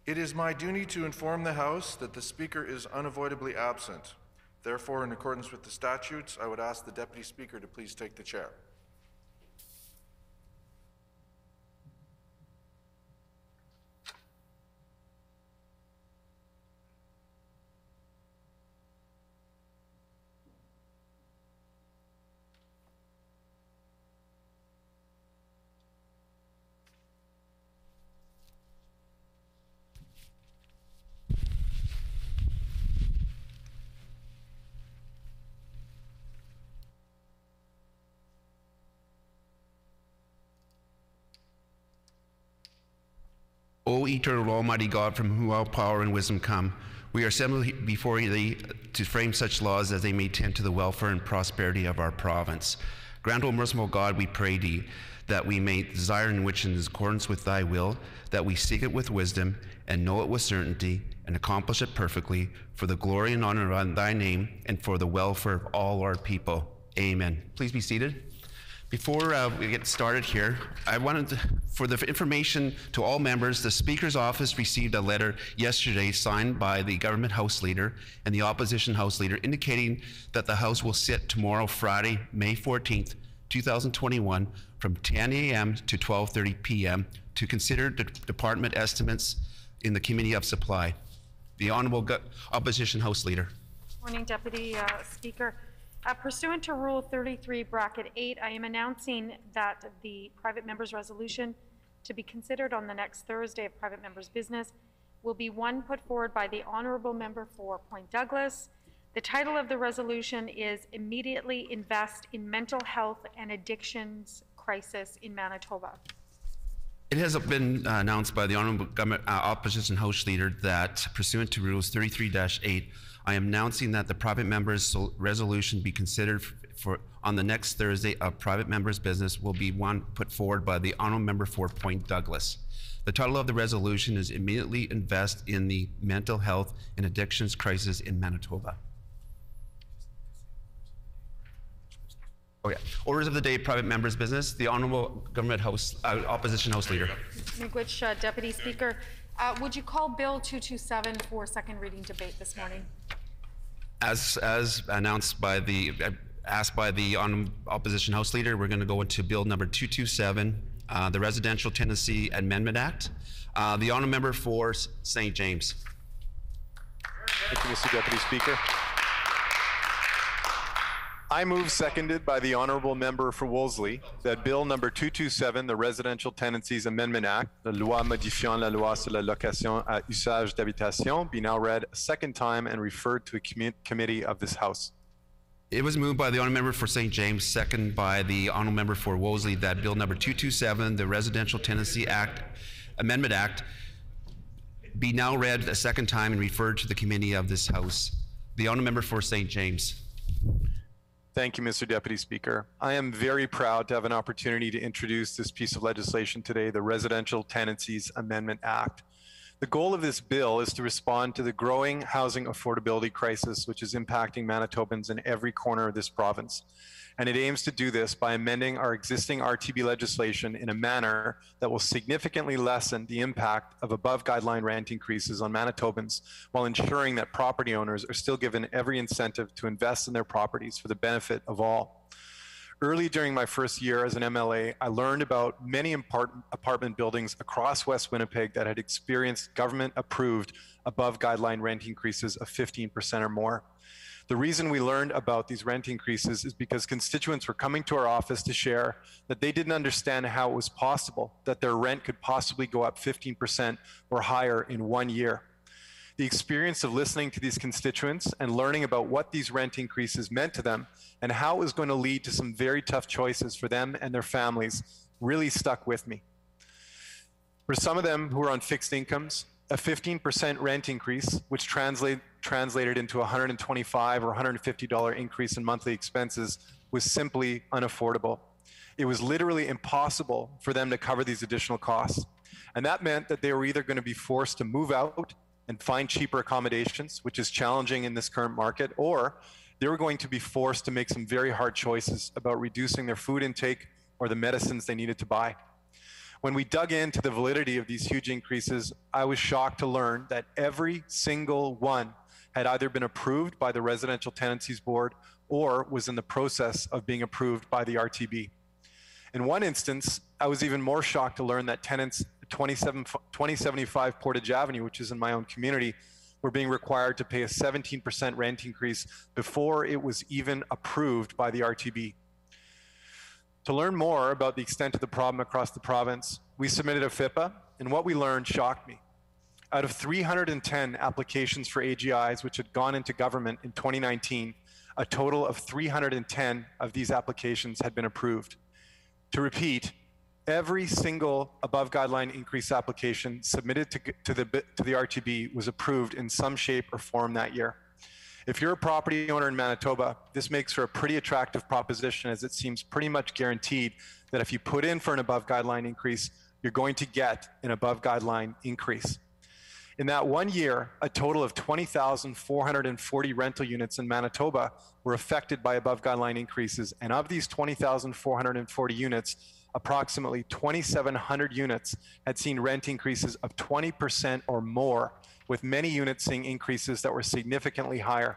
It is my duty to inform the House that the Speaker is unavoidably absent. Therefore, in accordance with the statutes, I would ask the Deputy Speaker to please take the chair. O eternal Almighty God, from whom all power and wisdom come, we are assembled before thee to frame such laws as they may tend to the welfare and prosperity of our province. Grant, O merciful God, we pray thee, that we may desire in which in accordance with thy will, that we seek it with wisdom and know it with certainty and accomplish it perfectly for the glory and honor of thy name and for the welfare of all our people. Amen. Please be seated. Before we get started here, I wanted to, for the information to all members, the Speaker's office received a letter yesterday signed by the Government House Leader and the Opposition House Leader indicating that the House will sit tomorrow, Friday, May 14th, 2021, from 10 a.m. to 12:30 p.m. to consider the department estimates in the Committee of Supply. The Honourable Opposition House Leader. Morning, Deputy Speaker. Pursuant to Rule 33(8), I am announcing that the private member's resolution to be considered on the next Thursday of private member's business will be one put forward by the Honourable Member for Point Douglas. The title of the resolution is Immediately Invest in Mental Health and Addictions Crisis in Manitoba. It has been announced by the Honourable Opposition House Leader that, pursuant to Rules 33-8, I am announcing that the private member's resolution be considered for on the next Thursday of private member's business will be one put forward by the Honourable Member for Point Douglas. The title of the resolution is Immediately Invest in the Mental Health and Addictions Crisis in Manitoba. Oh yeah. Orders of the day, private members' business. The Honourable Government House, Opposition House Leader. Miigwech, Deputy Speaker. Would you call Bill 227 for second reading debate this morning? As announced by the, asked by the Opposition House Leader, we're going to go into Bill number 227, the Residential Tenancy Amendment Act. The Honourable Member for St. James. Thank you, Mr. Deputy Speaker. I move, seconded by the Honourable Member for Wolseley, that Bill number 227, the Residential Tenancies Amendment Act, la loi modifiant la loi sur la location à usage d'habitation, be now read a second time and referred to a committee of this House. It was moved by the Honourable Member for St. James, second by the Honourable Member for Wolseley, that Bill number 227, the Residential Tenancy Act, Amendment Act, be now read a second time and referred to the committee of this House. The Honourable Member for St. James. Thank you, Mr. Deputy Speaker. I am very proud to have an opportunity to introduce this piece of legislation today, the Residential Tenancies Amendment Act. The goal of this bill is to respond to the growing housing affordability crisis, which is impacting Manitobans in every corner of this province. And it aims to do this by amending our existing RTB legislation in a manner that will significantly lessen the impact of above guideline rent increases on Manitobans, while ensuring that property owners are still given every incentive to invest in their properties for the benefit of all. Early during my first year as an MLA, I learned about many apartment buildings across West Winnipeg that had experienced government-approved above guideline rent increases of 15% or more. The reason we learned about these rent increases is because constituents were coming to our office to share that they didn't understand how it was possible that their rent could possibly go up 15% or higher in 1 year. The experience of listening to these constituents and learning about what these rent increases meant to them and how it was going to lead to some very tough choices for them and their families really stuck with me. For some of them who are on fixed incomes, a 15% rent increase, which translated into a $125 or $150 increase in monthly expenses, was simply unaffordable. It was literally impossible for them to cover these additional costs. And that meant that they were either going to be forced to move out and find cheaper accommodations, which is challenging in this current market, or they were going to be forced to make some very hard choices about reducing their food intake or the medicines they needed to buy. When we dug into the validity of these huge increases, I was shocked to learn that every single one had either been approved by the Residential Tenancies Board or was in the process of being approved by the RTB. In one instance, I was even more shocked to learn that tenants at 2075 Portage Avenue, which is in my own community, were being required to pay a 17% rent increase before it was even approved by the RTB. To learn more about the extent of the problem across the province, we submitted a FIPA, and what we learned shocked me. Out of 310 applications for AGIs which had gone into government in 2019, a total of 310 of these applications had been approved. To repeat, every single above guideline increase application submitted to the RTB was approved in some shape or form that year. If you're a property owner in Manitoba, this makes for a pretty attractive proposition, as it seems pretty much guaranteed that if you put in for an above guideline increase, you're going to get an above guideline increase. In that 1 year, a total of 20,440 rental units in Manitoba were affected by above guideline increases. And of these 20,440 units, approximately 2,700 units had seen rent increases of 20% or more, with many units seeing increases that were significantly higher.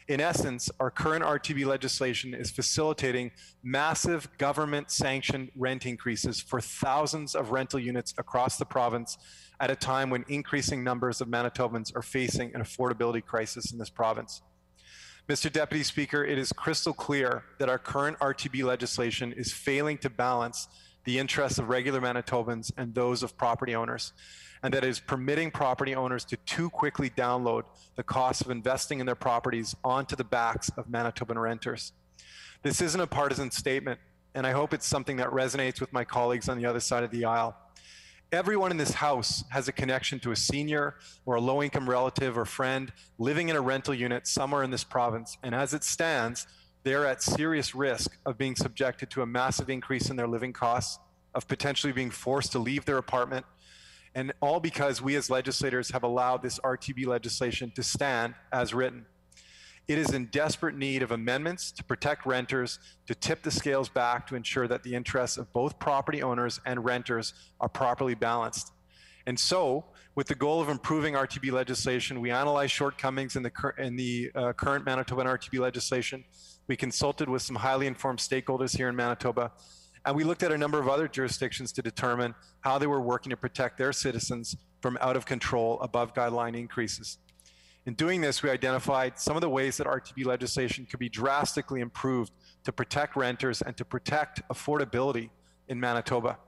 In essence, our current RTB legislation is facilitating massive government-sanctioned rent increases for thousands of rental units across the province at a time when increasing numbers of Manitobans are facing an affordability crisis in this province. Mr. Deputy Speaker, it is crystal clear that our current RTB legislation is failing to balance the interests of regular Manitobans and those of property owners, and that it is permitting property owners to too quickly download the cost of investing in their properties onto the backs of Manitoban renters. This isn't a partisan statement, and I hope it's something that resonates with my colleagues on the other side of the aisle. Everyone in this House has a connection to a senior or a low-income relative or friend living in a rental unit somewhere in this province, and as it stands, they're at serious risk of being subjected to a massive increase in their living costs, of potentially being forced to leave their apartment, and all because we as legislators have allowed this RTB legislation to stand as written. It is in desperate need of amendments to protect renters, to tip the scales back to ensure that the interests of both property owners and renters are properly balanced. And so, with the goal of improving RTB legislation, we analyzed shortcomings in the current Manitoban RTB legislation. We consulted with some highly informed stakeholders here in Manitoba, and we looked at a number of other jurisdictions to determine how they were working to protect their citizens from out-of-control, above-guideline increases. In doing this, we identified some of the ways that RTB legislation could be drastically improved to protect renters and to protect affordability in Manitoba.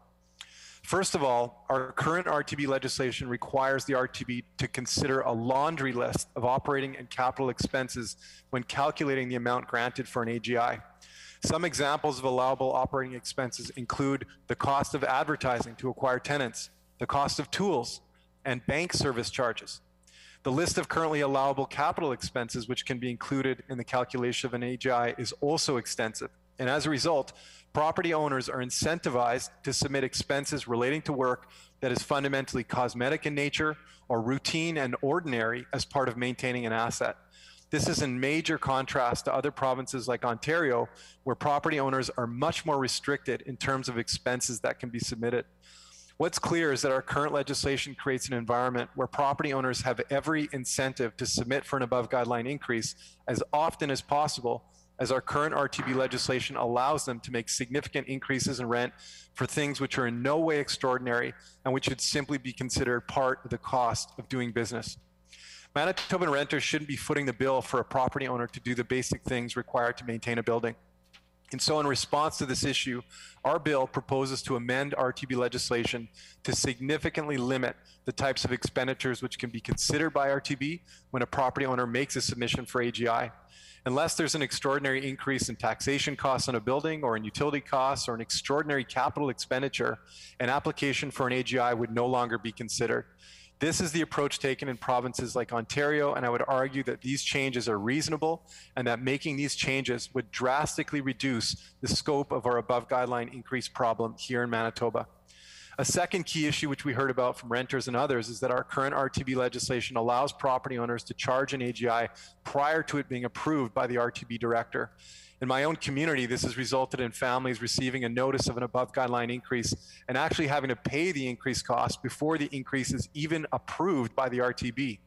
First of all, our current RTB legislation requires the RTB to consider a laundry list of operating and capital expenses when calculating the amount granted for an AGI. Some examples of allowable operating expenses include the cost of advertising to acquire tenants, the cost of tools, and bank service charges. The list of currently allowable capital expenses which can be included in the calculation of an AGI is also extensive. And as a result, property owners are incentivized to submit expenses relating to work that is fundamentally cosmetic in nature or routine and ordinary as part of maintaining an asset. This is in major contrast to other provinces like Ontario, where property owners are much more restricted in terms of expenses that can be submitted. What's clear is that our current legislation creates an environment where property owners have every incentive to submit for an above guideline increase as often as possible, as our current RTB legislation allows them to make significant increases in rent for things which are in no way extraordinary and which should simply be considered part of the cost of doing business. Manitoban renters shouldn't be footing the bill for a property owner to do the basic things required to maintain a building. And so in response to this issue, our bill proposes to amend RTB legislation to significantly limit the types of expenditures which can be considered by RTB when a property owner makes a submission for AGI. Unless there's an extraordinary increase in taxation costs on a building or in utility costs or an extraordinary capital expenditure, an application for an AGI would no longer be considered. This is the approach taken in provinces like Ontario, and I would argue that these changes are reasonable and that making these changes would drastically reduce the scope of our above guideline increase problem here in Manitoba. A second key issue which we heard about from renters and others is that our current RTB legislation allows property owners to charge an AGI prior to it being approved by the RTB director. In my own community, this has resulted in families receiving a notice of an above guideline increase and actually having to pay the increased cost before the increase is even approved by the RTB.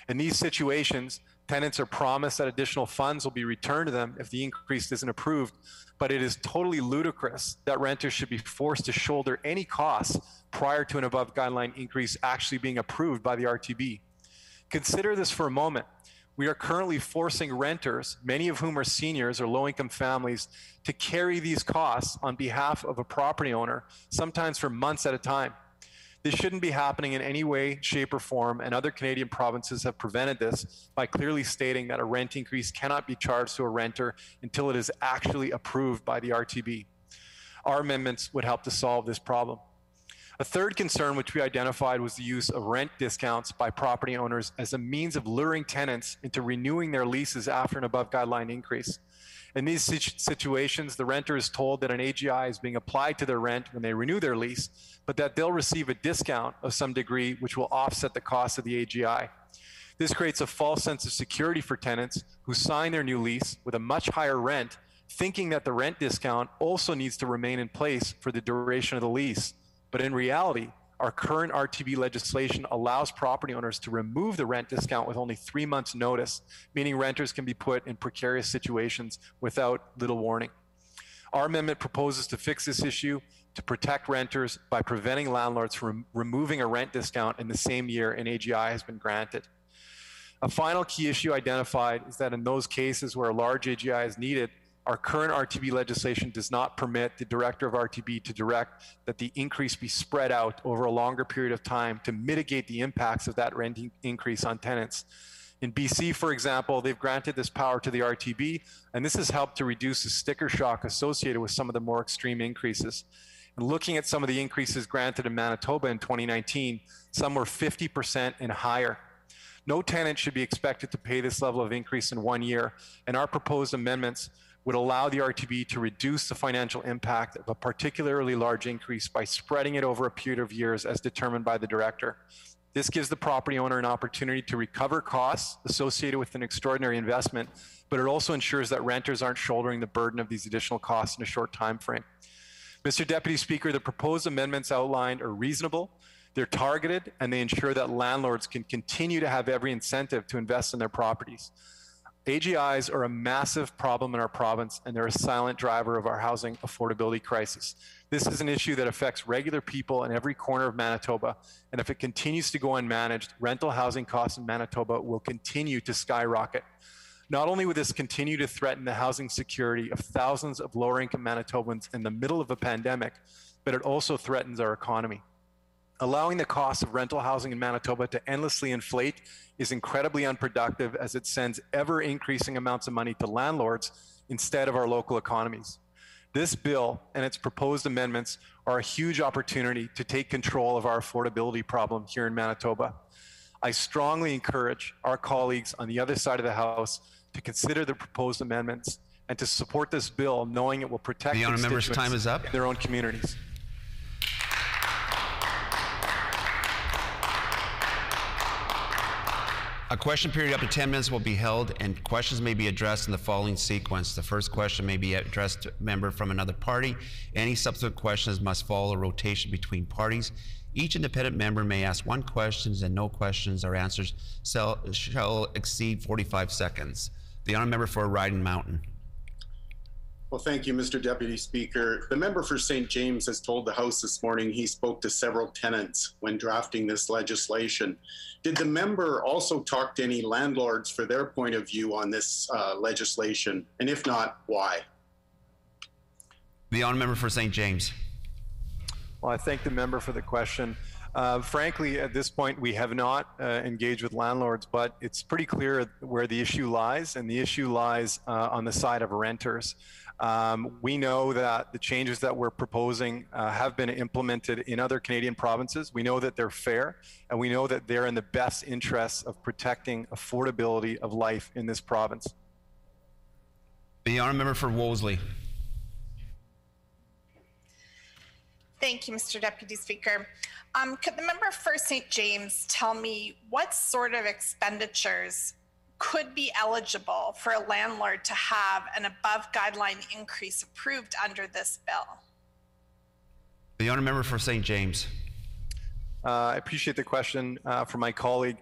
In these situations, tenants are promised that additional funds will be returned to them if the increase isn't approved, but it is totally ludicrous that renters should be forced to shoulder any costs prior to an above guideline increase actually being approved by the RTB. Consider this for a moment. We are currently forcing renters, many of whom are seniors or low-income families, to carry these costs on behalf of a property owner, sometimes for months at a time. This shouldn't be happening in any way, shape, or form, and other Canadian provinces have prevented this by clearly stating that a rent increase cannot be charged to a renter until it is actually approved by the RTB. Our amendments would help to solve this problem. A third concern which we identified was the use of rent discounts by property owners as a means of luring tenants into renewing their leases after an above guideline increase. In these situations, the renter is told that an AGI is being applied to their rent when they renew their lease, but that they'll receive a discount of some degree which will offset the cost of the AGI. This creates a false sense of security for tenants who sign their new lease with a much higher rent, thinking that the rent discount also needs to remain in place for the duration of the lease. But in reality, our current RTB legislation allows property owners to remove the rent discount with only 3 months' notice, meaning renters can be put in precarious situations without little warning. Our amendment proposes to fix this issue to protect renters by preventing landlords from removing a rent discount in the same year an AGI has been granted. A final key issue identified is that in those cases where a large AGI is needed, our current RTB legislation does not permit the director of RTB to direct that the increase be spread out over a longer period of time to mitigate the impacts of that rent increase on tenants. In BC, for example, they've granted this power to the RTB, and this has helped to reduce the sticker shock associated with some of the more extreme increases. And looking at some of the increases granted in Manitoba in 2019, some were 50% and higher. No tenant should be expected to pay this level of increase in 1 year, and our proposed amendments would allow the RTB to reduce the financial impact of a particularly large increase by spreading it over a period of years as determined by the director. This gives the property owner an opportunity to recover costs associated with an extraordinary investment, but it also ensures that renters aren't shouldering the burden of these additional costs in a short time frame. Mr. Deputy Speaker, the proposed amendments outlined are reasonable, they're targeted, and they ensure that landlords can continue to have every incentive to invest in their properties. AGIs are a massive problem in our province, and they're a silent driver of our housing affordability crisis. This is an issue that affects regular people in every corner of Manitoba, and if it continues to go unmanaged, rental housing costs in Manitoba will continue to skyrocket. Not only will this continue to threaten the housing security of thousands of lower-income Manitobans in the middle of a pandemic, but it also threatens our economy. Allowing the cost of rental housing in Manitoba to endlessly inflate is incredibly unproductive, as it sends ever-increasing amounts of money to landlords instead of our local economies. This bill and its proposed amendments are a huge opportunity to take control of our affordability problem here in Manitoba. I strongly encourage our colleagues on the other side of the House to consider the proposed amendments and to support this bill, knowing it will protect The honourable member's time is up. in their own communities. A question period up to 10 minutes will be held, and questions may be addressed in the following sequence. The first question may be addressed to a member from another party. Any subsequent questions must follow a rotation between parties. Each independent member may ask one question, and no questions or answers shall exceed 45 seconds. The honourable member for Riding Mountain. Well, thank you, Mr. Deputy Speaker. The member for St. James has told the House this morning he spoke to several tenants when drafting this legislation. Did the member also talk to any landlords for their point of view on this legislation? And if not, why? The honourable member for St. James. Well, I thank the member for the question. Frankly, at this point, we have not engaged with landlords, but it's pretty clear where the issue lies, and the issue lies on the side of renters. We know that the changes that we're proposing have been implemented in other Canadian provinces. We know that they're fair, and we know that they're in the best interests of protecting affordability of life in this province. The honourable member for Wolseley. Thank you, Mr. Deputy Speaker. Could the member for St. James tell me what sort of expenditures could be eligible for a landlord to have an above guideline increase approved under this bill? The honourable member for St. James. I appreciate the question from my colleague.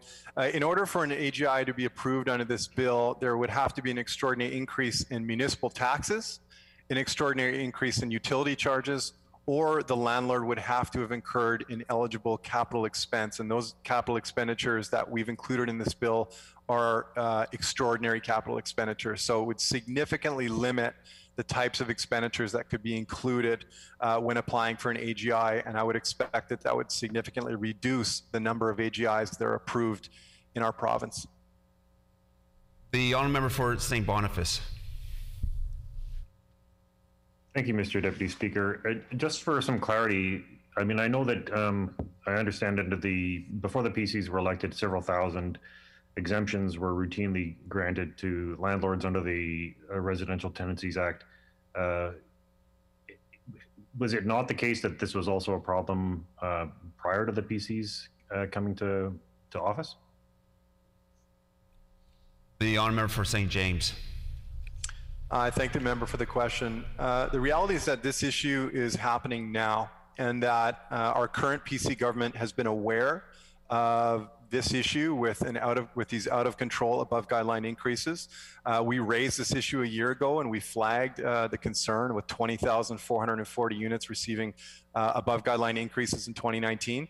In order for an AGI to be approved under this bill, there would have to be an extraordinary increase in municipal taxes, an extraordinary increase in utility charges, or the landlord would have to have incurred an eligible capital expense. And those capital expenditures that we've included in this bill are extraordinary capital expenditures. So it would significantly limit the types of expenditures that could be included when applying for an AGI. And I would expect that that would significantly reduce the number of AGIs that are approved in our province. The honourable member for St. Boniface. Thank you, Mr. Deputy Speaker. Just for some clarity, I mean, I know that I understand that before the PCs were elected, several thousand exemptions were routinely granted to landlords under the Residential Tenancies Act. Was it not the case that this was also a problem prior to the PCs coming to office? The honourable member for St. James. I thank the member for the question. The reality is that this issue is happening now, and that our current PC government has been aware of this issue with these out of control above guideline increases. We raised this issue a year ago, and we flagged the concern with 20,440 units receiving above guideline increases in 2019,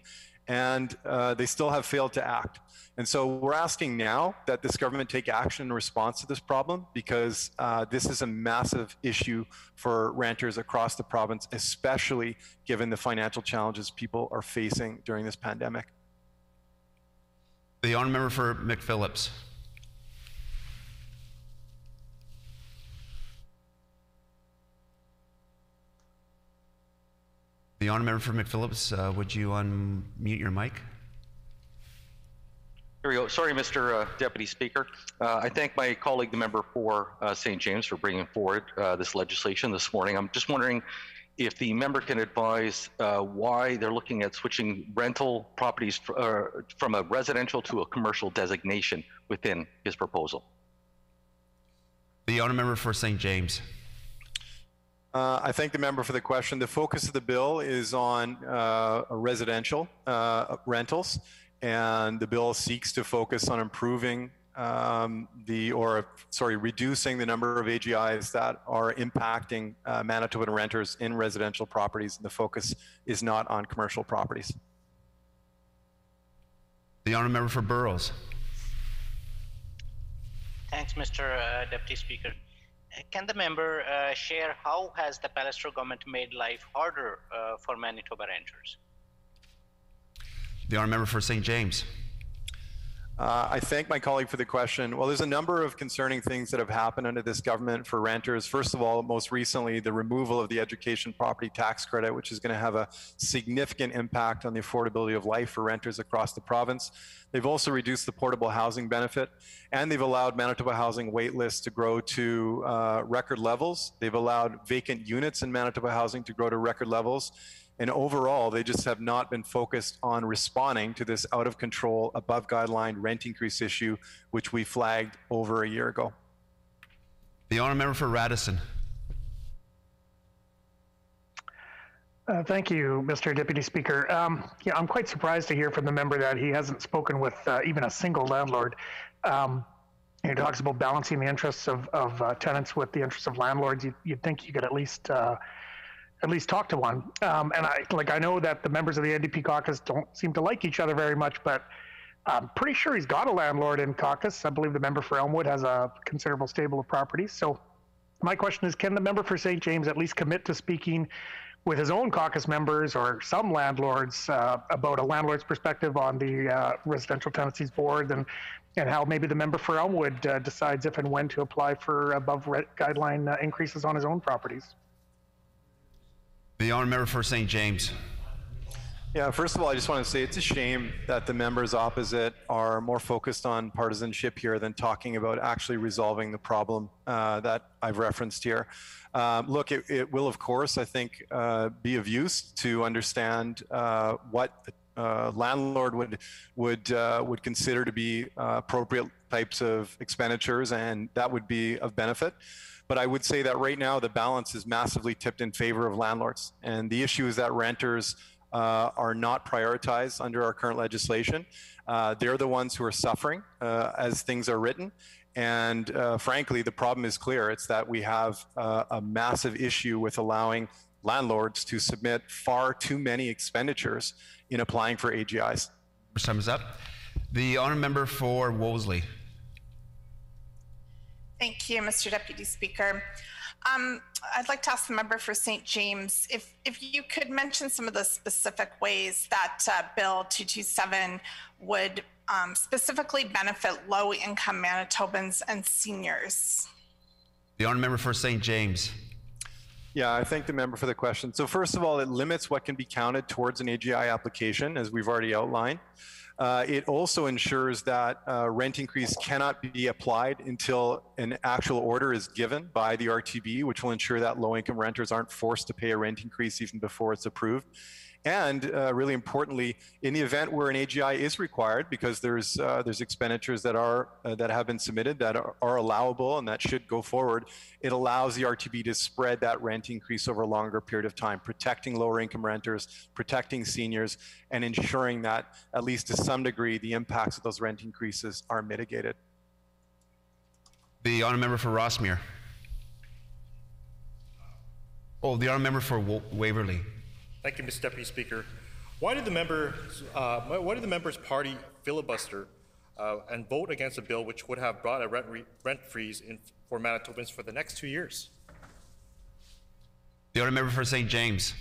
and they still have failed to act. And so we're asking now that this government take action in response to this problem, because this is a massive issue for renters across the province, especially given the financial challenges people are facing during this pandemic. The honourable member for McPhillips. The honourable member for McPhillips, would you unmute your mic? Here we go. Sorry, Mr. Deputy Speaker. I thank my colleague, the member for St. James, for bringing forward this legislation this morning. I'm just wondering if the member can advise why they're looking at switching rental properties from a residential to a commercial designation within his proposal. The honourable member for St. James. I thank the member for the question. The focus of the bill is on residential rentals, and the bill seeks to focus on improving reducing the number of AGIs that are impacting Manitoban renters in residential properties, and the focus is not on commercial properties. The honourable member for Burrows. Thanks, Mr. Deputy Speaker. Can the member share how has the Pallister government made life harder for Manitoba renters? The honourable member for St. James. I thank my colleague for the question. Well, there's a number of concerning things that have happened under this government for renters. First of all, most recently, the removal of the education property tax credit, which is going to have a significant impact on the affordability of life for renters across the province. They've also reduced the portable housing benefit, and they've allowed Manitoba housing wait lists to grow to record levels. They've allowed vacant units in Manitoba housing to grow to record levels. And overall, they just have not been focused on responding to this out of control, above guideline rent increase issue, which we flagged over a year ago. The honourable member for Radisson. Thank you, Mr. Deputy Speaker. Yeah, I'm quite surprised to hear from the member that he hasn't spoken with even a single landlord. He talks about balancing the interests of tenants with the interests of landlords. You'd think you could at least talk to one. And I know that the members of the NDP caucus don't seem to like each other very much, but I'm pretty sure he's got a landlord in caucus. I believe the member for Elmwood has a considerable stable of properties. So my question is, can the member for St. James at least commit to speaking with his own caucus members or some landlords about a landlord's perspective on the Residential Tenancies Board, and how maybe the member for Elmwood decides if and when to apply for above guideline increases on his own properties? The honourable member for St. James. Yeah, first of all, I just want to say it's a shame that the members opposite are more focused on partisanship here than talking about actually resolving the problem that I've referenced here. Look, it will, of course, I think, be of use to understand what landlord would consider to be appropriate types of expenditures, and that would be of benefit. But I would say that right now the balance is massively tipped in favor of landlords, and the issue is that renters are not prioritized under our current legislation. They're the ones who are suffering as things are written. And frankly, the problem is clear. It's that we have a massive issue with allowing landlords to submit far too many expenditures in applying for AGIs. Time is up. The honourable member for Wolseley. Thank you, Mr. Deputy Speaker. I'd like to ask the member for St. James if you could mention some of the specific ways that Bill 227 would specifically benefit low-income Manitobans and seniors. The honourable member for St. James. Yeah, I thank the member for the question. So first of all, it limits what can be counted towards an AGI application, as we've already outlined. It also ensures that rent increase cannot be applied until an actual order is given by the RTB, which will ensure that low-income renters aren't forced to pay a rent increase even before it's approved. And really importantly, in the event where an AGI is required, because there's expenditures that have been submitted that are allowable and that should go forward, it allows the RTB to spread that rent increase over a longer period of time, protecting lower income renters, protecting seniors, and ensuring that at least to some degree the impacts of those rent increases are mitigated. The honourable member for Rossmere. Oh, the honourable member for Waverley. Thank you, Mr. Deputy Speaker. Why did the members' party filibuster and vote against a bill which would have brought a rent freeze for Manitobans for the next 2 years? The honourable member for St. James.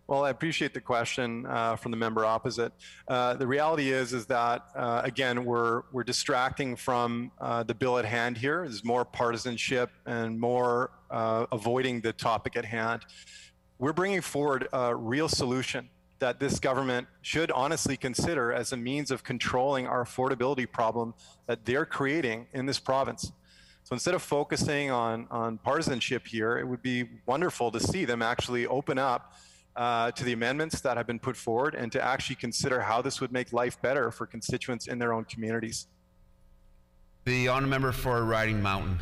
Well, I appreciate the question from the member opposite. The reality is that again we're distracting from the bill at hand here. There's more partisanship and more avoiding the topic at hand. We're bringing forward a real solution that this government should honestly consider as a means of controlling our affordability problem that they're creating in this province. So instead of focusing on partisanship here, it would be wonderful to see them actually open up to the amendments that have been put forward and to actually consider how this would make life better for constituents in their own communities. The honourable member for Riding Mountain.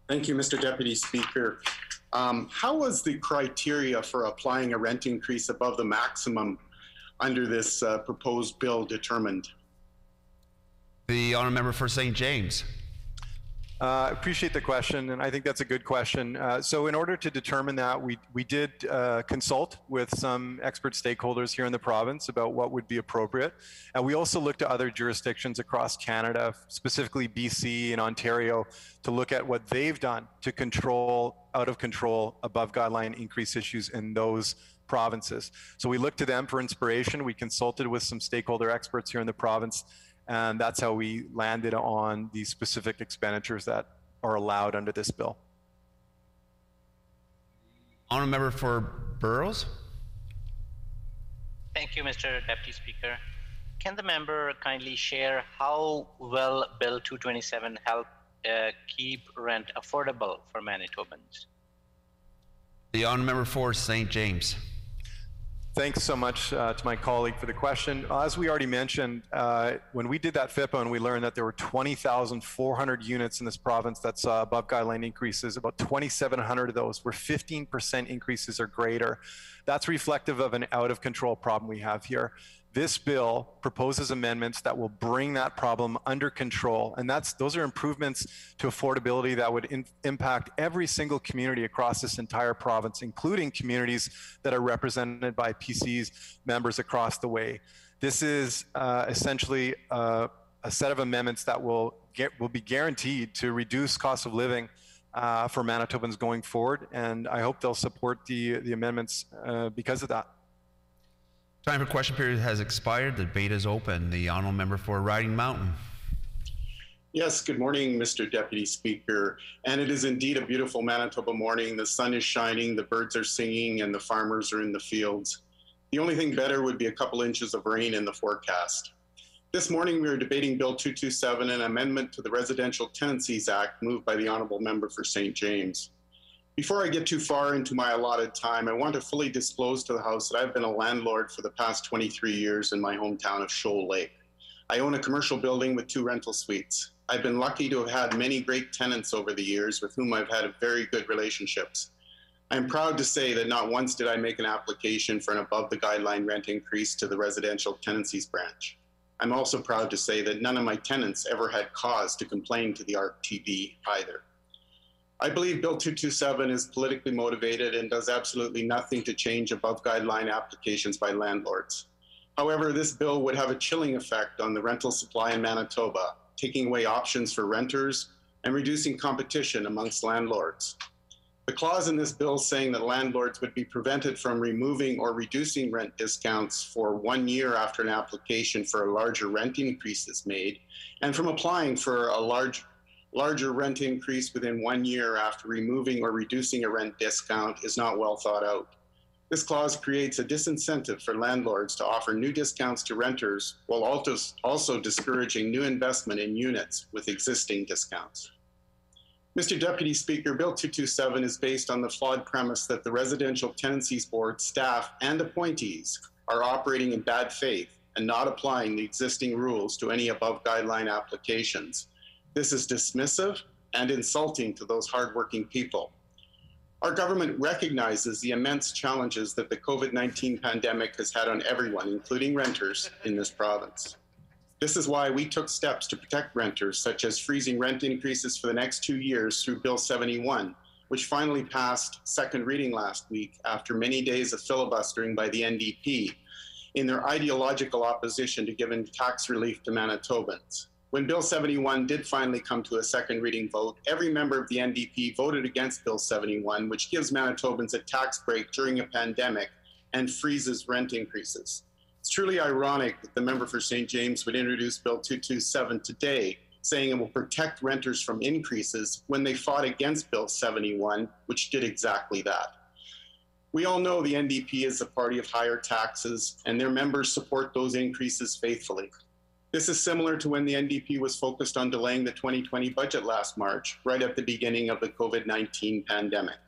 Thank you, Mr. Deputy Speaker. How was the criteria for applying a rent increase above the maximum under this proposed bill determined? The honourable member for St. James. I appreciate the question, and I think that's a good question. So in order to determine that, we did consult with some expert stakeholders here in the province about what would be appropriate. And we also looked to other jurisdictions across Canada, specifically BC and Ontario, to look at what they've done to control out of control above guideline increase issues in those provinces. So we looked to them for inspiration. We consulted with some stakeholder experts here in the province, and that's how we landed on the specific expenditures that are allowed under this bill. Honourable member for Burrows. Thank you, Mr. Deputy Speaker. Can the member kindly share how will Bill 227 help keep rent affordable for Manitobans? The honourable member for St. James. Thanks so much to my colleague for the question. As we already mentioned, when we did that FIPA and we learned that there were 20,400 units in this province that saw above guideline increases, about 2,700 of those were 15% increases or greater. That's reflective of an out of control problem we have here. This bill proposes amendments that will bring that problem under control, and those are improvements to affordability that would impact every single community across this entire province, including communities that are represented by PC's members across the way. This is essentially a set of amendments that will be guaranteed to reduce cost of living for Manitobans going forward, and I hope they'll support the amendments because of that. Time for question period has expired. The debate is open. The honourable member for Riding Mountain. Yes, good morning, Mr. Deputy Speaker. And it is indeed a beautiful Manitoba morning. The sun is shining, the birds are singing, and the farmers are in the fields. The only thing better would be a couple inches of rain in the forecast. This morning, we were debating Bill 227, an amendment to the Residential Tenancies Act moved by the Honourable Member for St. James. Before I get too far into my allotted time, I want to fully disclose to the House that I've been a landlord for the past 23 years in my hometown of Shoal Lake. I own a commercial building with 2 rental suites. I've been lucky to have had many great tenants over the years with whom I've had very good relationships. I'm proud to say that not once did I make an application for an above the guideline rent increase to the residential tenancies branch. I'm also proud to say that none of my tenants ever had cause to complain to the RTB either. I believe Bill 227 is politically motivated and does absolutely nothing to change above guideline applications by landlords. However, this bill would have a chilling effect on the rental supply in Manitoba, taking away options for renters and reducing competition amongst landlords. The clause in this bill saying that landlords would be prevented from removing or reducing rent discounts for 1 year after an application for a larger rent increase is made, and from applying for a larger rent increase within 1 year after removing or reducing a rent discount is not well thought out. This clause creates a disincentive for landlords to offer new discounts to renters while also discouraging new investment in units with existing discounts. Mr. Deputy Speaker, Bill 227 is based on the flawed premise that the Residential Tenancies Board staff and appointees are operating in bad faith and not applying the existing rules to any above guideline applications. This is dismissive and insulting to those hardworking people. Our government recognizes the immense challenges that the COVID-19 pandemic has had on everyone, including renters in this province. This is why we took steps to protect renters, such as freezing rent increases for the next 2 years through Bill 71, which finally passed second reading last week after many days of filibustering by the NDP in their ideological opposition to giving tax relief to Manitobans. When Bill 71 did finally come to a second reading vote, every member of the NDP voted against Bill 71, which gives Manitobans a tax break during a pandemic and freezes rent increases. It's truly ironic that the member for St. James would introduce Bill 227 today, saying it will protect renters from increases when they fought against Bill 71, which did exactly that. We all know the NDP is a party of higher taxes, and their members support those increases faithfully. This is similar to when the NDP was focused on delaying the 2020 budget last March, right at the beginning of the COVID-19 pandemic.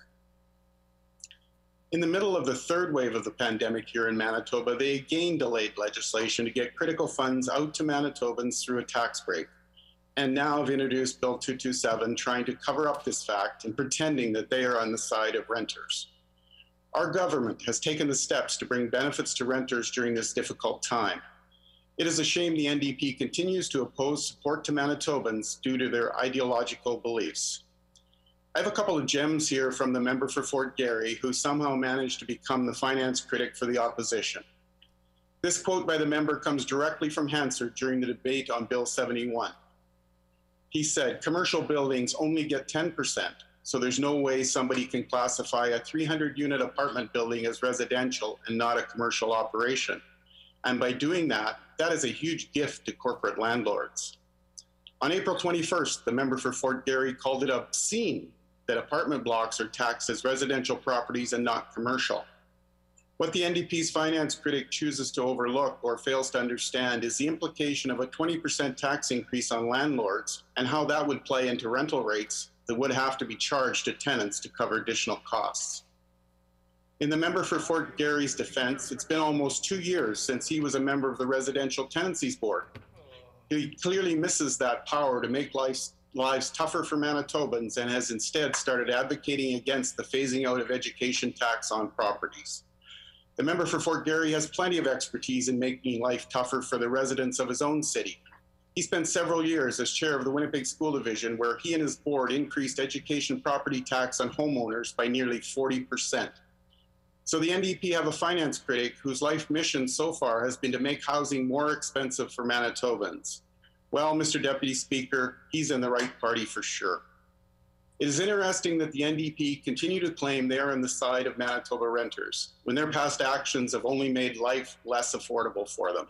In the middle of the third wave of the pandemic here in Manitoba, they again delayed legislation to get critical funds out to Manitobans through a tax break, and now have introduced Bill 227, trying to cover up this fact and pretending that they are on the side of renters. Our government has taken the steps to bring benefits to renters during this difficult time. It is a shame the NDP continues to oppose support to Manitobans due to their ideological beliefs. I have a couple of gems here from the member for Fort Garry, who somehow managed to become the finance critic for the opposition. This quote by the member comes directly from Hansard during the debate on Bill 71. He said, "Commercial buildings only get 10%, so there's no way somebody can classify a 300-unit apartment building as residential and not a commercial operation. And by doing that, that is a huge gift to corporate landlords." On April 21st, the member for Fort Garry called it obscene that apartment blocks are taxed as residential properties and not commercial. What the NDP's finance critic chooses to overlook or fails to understand is the implication of a 20% tax increase on landlords and how that would play into rental rates that would have to be charged to tenants to cover additional costs. In the member for Fort Garry's defense, it's been almost 2 years since he was a member of the Residential Tenancies Board. He clearly misses that power to make lives tougher for Manitobans and has instead started advocating against the phasing out of education tax on properties. The member for Fort Garry has plenty of expertise in making life tougher for the residents of his own city. He spent several years as chair of the Winnipeg School Division, where he and his board increased education property tax on homeowners by nearly 40%. So the NDP have a finance critic whose life mission so far has been to make housing more expensive for Manitobans. Well, Mr. Deputy Speaker, he's in the right party for sure. It is interesting that the NDP continue to claim they are on the side of Manitoba renters when their past actions have only made life less affordable for them.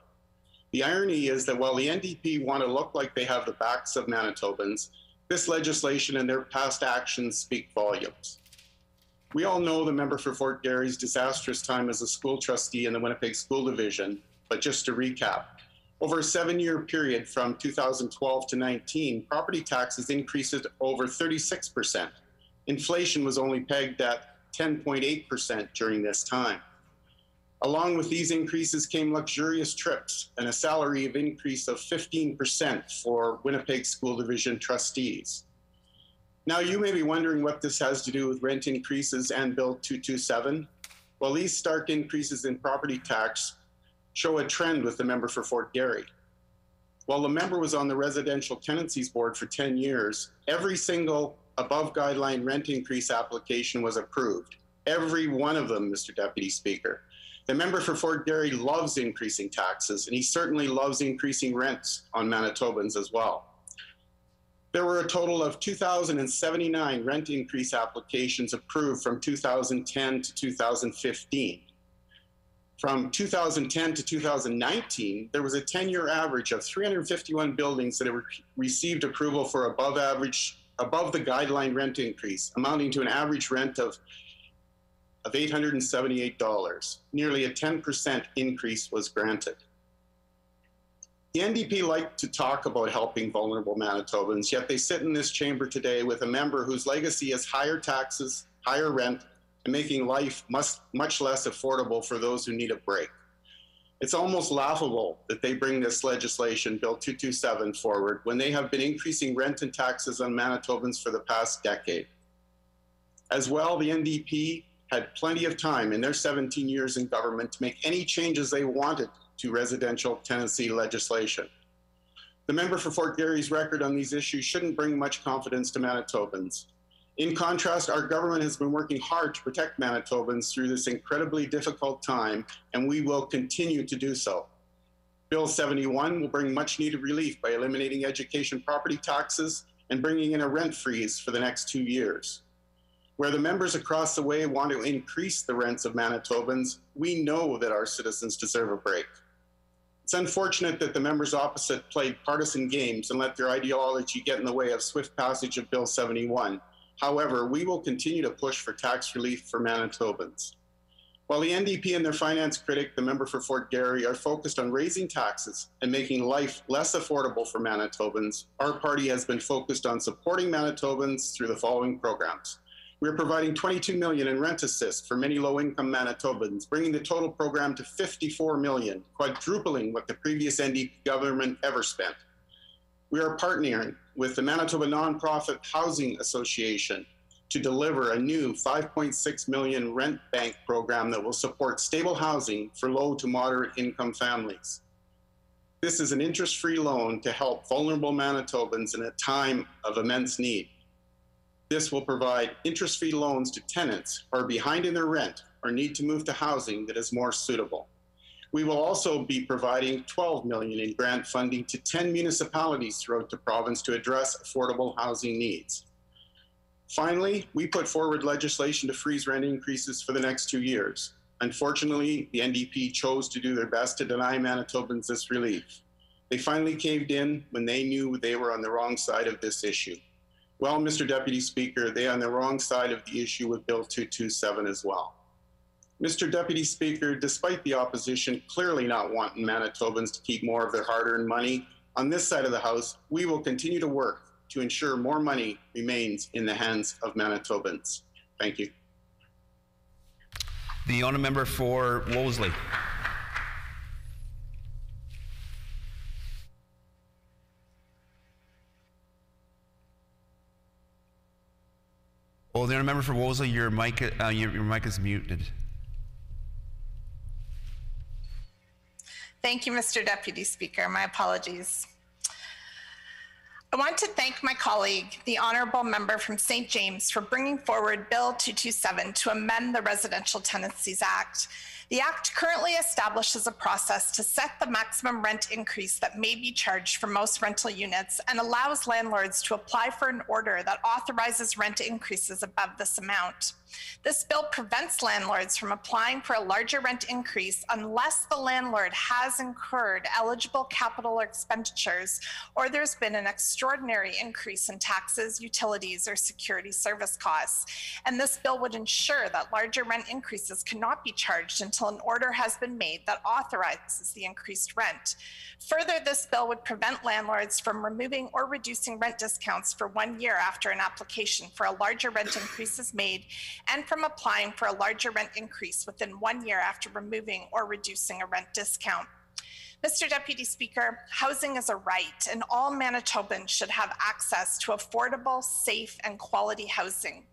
The irony is that while the NDP want to look like they have the backs of Manitobans, this legislation and their past actions speak volumes. We all know the member for Fort Garry's disastrous time as a school trustee in the Winnipeg School Division, but just to recap, over a 7-year period from 2012 to 19, property taxes increased over 36%. Inflation was only pegged at 10.8% during this time. Along with these increases came luxurious trips and a salary of increase of 15% for Winnipeg School Division trustees. Now, you may be wondering what this has to do with rent increases and Bill 227. Well, these stark increases in property tax show a trend with the member for Fort Garry. While the member was on the Residential Tenancies Board for 10 years, every single above guideline rent increase application was approved. Every one of them, Mr. Deputy Speaker. The member for Fort Garry loves increasing taxes, and he certainly loves increasing rents on Manitobans as well. There were a total of 2,079 rent increase applications approved from 2010 to 2015. From 2010 to 2019, there was a 10-year average of 351 buildings that have received approval for above the guideline rent increase, amounting to an average rent of $878. Nearly a 10% increase was granted. The NDP like to talk about helping vulnerable Manitobans, yet they sit in this chamber today with a member whose legacy is higher taxes, higher rent, and making life much less affordable for those who need a break. It's almost laughable that they bring this legislation, Bill 227, forward when they have been increasing rent and taxes on Manitobans for the past decade. As well, the NDP had plenty of time in their 17 years in government to make any changes they wanted to residential tenancy legislation. The member for Fort Garry's record on these issues shouldn't bring much confidence to Manitobans. In contrast, our government has been working hard to protect Manitobans through this incredibly difficult time, and we will continue to do so. Bill 71 will bring much needed relief by eliminating education property taxes and bringing in a rent freeze for the next 2 years. Where the members across the way want to increase the rents of Manitobans, we know that our citizens deserve a break. It's unfortunate that the members opposite played partisan games and let their ideology get in the way of swift passage of Bill 71. However, we will continue to push for tax relief for Manitobans. While the NDP and their finance critic, the member for Fort Garry, are focused on raising taxes and making life less affordable for Manitobans, our party has been focused on supporting Manitobans through the following programs. We are providing $22 million in rent assist for many low-income Manitobans, bringing the total program to $54 million, quadrupling what the previous NDP government ever spent. We are partnering with the Manitoba Nonprofit Housing Association to deliver a new $5.6 million rent bank program that will support stable housing for low to moderate income families. This is an interest-free loan to help vulnerable Manitobans in a time of immense need. This will provide interest-free loans to tenants who are behind in their rent or need to move to housing that is more suitable. We will also be providing $12 million in grant funding to 10 municipalities throughout the province to address affordable housing needs. Finally, we put forward legislation to freeze rent increases for the next 2 years. Unfortunately, the NDP chose to do their best to deny Manitobans this relief. They finally caved in when they knew they were on the wrong side of this issue. Well, Mr. Deputy Speaker, they are on the wrong side of the issue with Bill 227 as well. Mr. Deputy Speaker, despite the opposition clearly not wanting Manitobans to keep more of their hard-earned money, on this side of the House, we will continue to work to ensure more money remains in the hands of Manitobans. Thank you. The honourable member for Wolseley. Oh, the honourable member for Wolseley, your mic is muted. Thank you, Mr. Deputy Speaker. My apologies. I want to thank my colleague, the honourable member from St. James, for bringing forward Bill 227 to amend the Residential Tenancies Act. The Act currently establishes a process to set the maximum rent increase that may be charged for most rental units and allows landlords to apply for an order that authorizes rent increases above this amount. This bill prevents landlords from applying for a larger rent increase unless the landlord has incurred eligible capital expenditures or there's been an extraordinary increase in taxes, utilities, or security service costs. And this bill would ensure that larger rent increases cannot be charged until an order has been made that authorizes the increased rent. Further, this bill would prevent landlords from removing or reducing rent discounts for 1 year after an application for a larger rent increase is made, and from applying for a larger rent increase within 1 year after removing or reducing a rent discount. Mr. Deputy Speaker, housing is a right, and all Manitobans should have access to affordable, safe, and quality housing.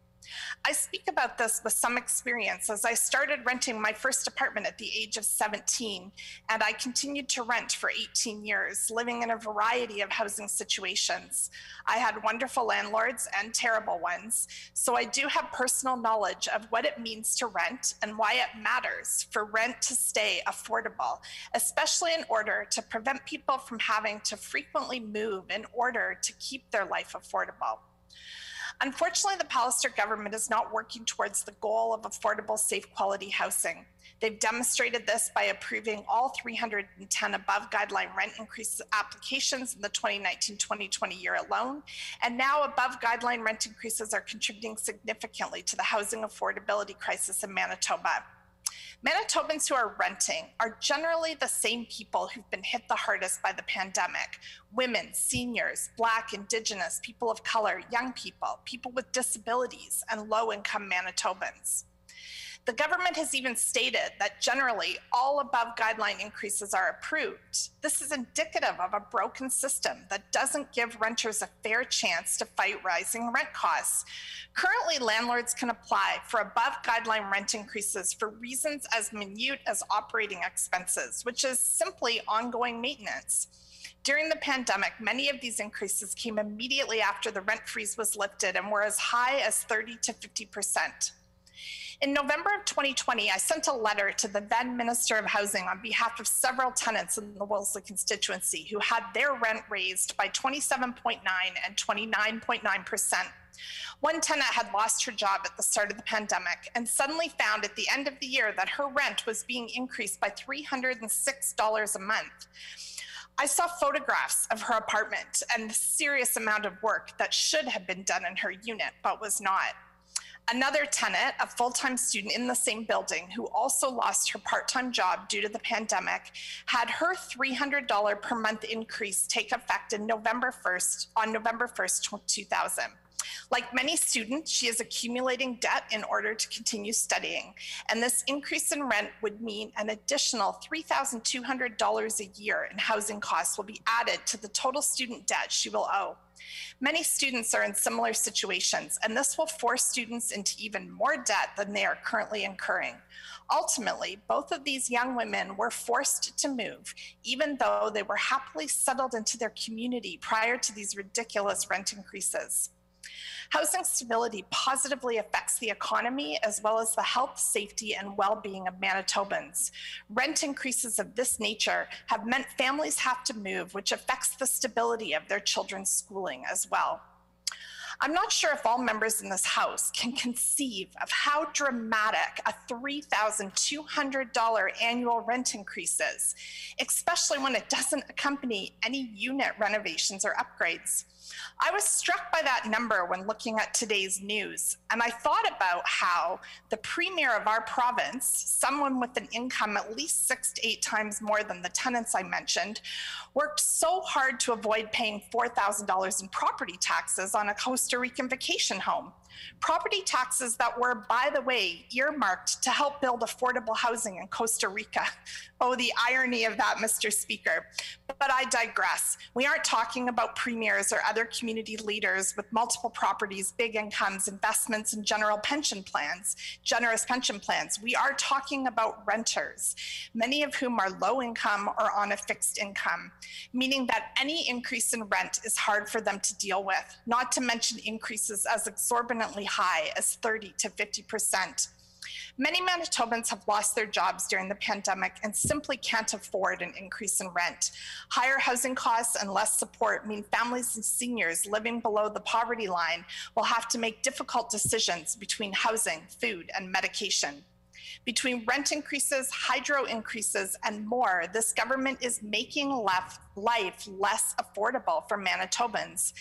I speak about this with some experience as I started renting my first apartment at the age of 17, and I continued to rent for 18 years, living in a variety of housing situations. I had wonderful landlords and terrible ones, so I do have personal knowledge of what it means to rent and why it matters for rent to stay affordable, especially in order to prevent people from having to frequently move in order to keep their life affordable. Unfortunately, the Pallister government is not working towards the goal of affordable, safe, quality housing. They've demonstrated this by approving all 310 above guideline rent increase applications in the 2019-2020 year alone, and now above guideline rent increases are contributing significantly to the housing affordability crisis in Manitoba. Manitobans who are renting are generally the same people who've been hit the hardest by the pandemic: women, seniors, Black, Indigenous, people of color, young people, people with disabilities, and low-income Manitobans. The government has even stated that generally all above guideline increases are approved. This is indicative of a broken system that doesn't give renters a fair chance to fight rising rent costs. Currently, landlords can apply for above guideline rent increases for reasons as minute as operating expenses, which is simply ongoing maintenance. During the pandemic, many of these increases came immediately after the rent freeze was lifted and were as high as 30 to 50%. In November of 2020, I sent a letter to the then Minister of Housing on behalf of several tenants in the Wolseley constituency who had their rent raised by 27.9% and 29.9%. One tenant had lost her job at the start of the pandemic and suddenly found at the end of the year that her rent was being increased by $306 a month. I saw photographs of her apartment and the serious amount of work that should have been done in her unit, but was not. Another tenant, a full-time student in the same building who also lost her part-time job due to the pandemic, had her $300 per month increase take effect on November 1st, 2000. Like many students, she is accumulating debt in order to continue studying, and this increase in rent would mean an additional $3,200 a year in housing costs will be added to the total student debt she will owe. Many students are in similar situations, and this will force students into even more debt than they are currently incurring. Ultimately, both of these young women were forced to move, even though they were happily settled into their community prior to these ridiculous rent increases. Housing stability positively affects the economy as well as the health, safety, and well-being of Manitobans. Rent increases of this nature have meant families have to move, which affects the stability of their children's schooling as well. I'm not sure if all members in this House can conceive of how dramatic a $3,200 annual rent increase is, especially when it doesn't accompany any unit renovations or upgrades. I was struck by that number when looking at today's news, and I thought about how the premier of our province, someone with an income at least 6 to 8 times more than the tenants I mentioned, worked so hard to avoid paying $4,000 in property taxes on a Costa Rican vacation home. Property taxes that were, by the way, earmarked to help build affordable housing in Costa Rica. Oh, the irony of that, Mr. Speaker. But I digress. We aren't talking about premiers or other community leaders with multiple properties, big incomes, investments, and generous pension plans. We are talking about renters, many of whom are low income or on a fixed income, meaning that any increase in rent is hard for them to deal with, not to mention increases as exorbitantly high as 30 to 50%. Many Manitobans have lost their jobs during the pandemic and simply can't afford an increase in rent. Higher housing costs and less support mean families and seniors living below the poverty line will have to make difficult decisions between housing, food, and medication. Between rent increases, hydro increases, and more, this government is making life less affordable for Manitobans.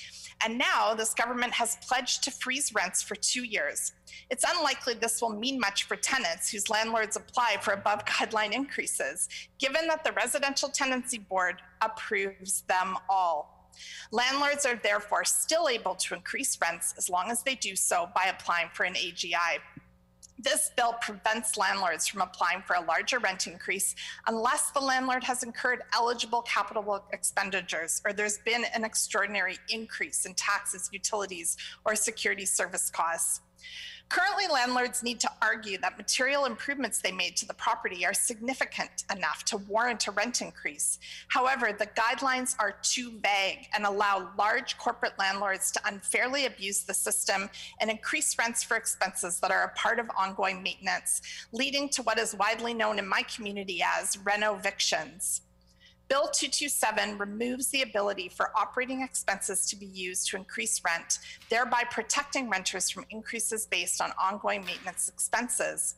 And now this government has pledged to freeze rents for 2 years. It's unlikely this will mean much for tenants whose landlords apply for above guideline increases, given that the Residential Tenancy Board approves them all. Landlords are therefore still able to increase rents as long as they do so by applying for an AGI. This bill prevents landlords from applying for a larger rent increase unless the landlord has incurred eligible capital expenditures or there's been an extraordinary increase in taxes, utilities, or security service costs. Currently, landlords need to argue that material improvements they made to the property are significant enough to warrant a rent increase. However, the guidelines are too vague and allow large corporate landlords to unfairly abuse the system and increase rents for expenses that are a part of ongoing maintenance, leading to what is widely known in my community as renovictions. Bill 227 removes the ability for operating expenses to be used to increase rent, thereby protecting renters from increases based on ongoing maintenance expenses.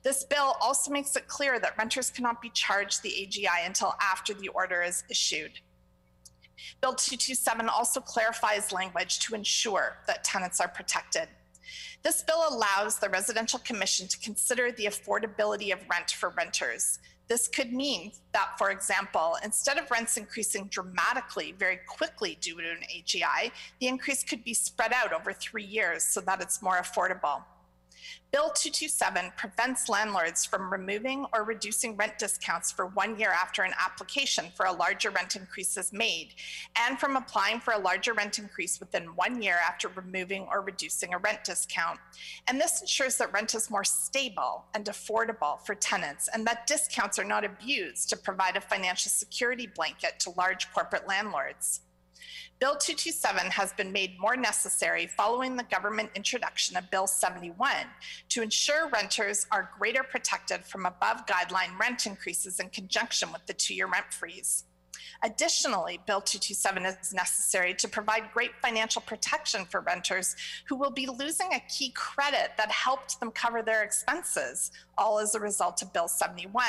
This bill also makes it clear that renters cannot be charged the AGI until after the order is issued. Bill 227 also clarifies language to ensure that tenants are protected. This bill allows the Residential Commission to consider the affordability of rent for renters. This could mean that, for example, instead of rents increasing dramatically very quickly due to an AGI, the increase could be spread out over 3 years so that it's more affordable. Bill 227 prevents landlords from removing or reducing rent discounts for 1 year after an application for a larger rent increase is made, and from applying for a larger rent increase within 1 year after removing or reducing a rent discount. And this ensures that rent is more stable and affordable for tenants, and that discounts are not abused to provide a financial security blanket to large corporate landlords. Bill 227 has been made more necessary following the government introduction of Bill 71 to ensure renters are greater protected from above guideline rent increases in conjunction with the 2-year rent freeze. Additionally, Bill 227 is necessary to provide great financial protection for renters who will be losing a key credit that helped them cover their expenses, all as a result of Bill 71.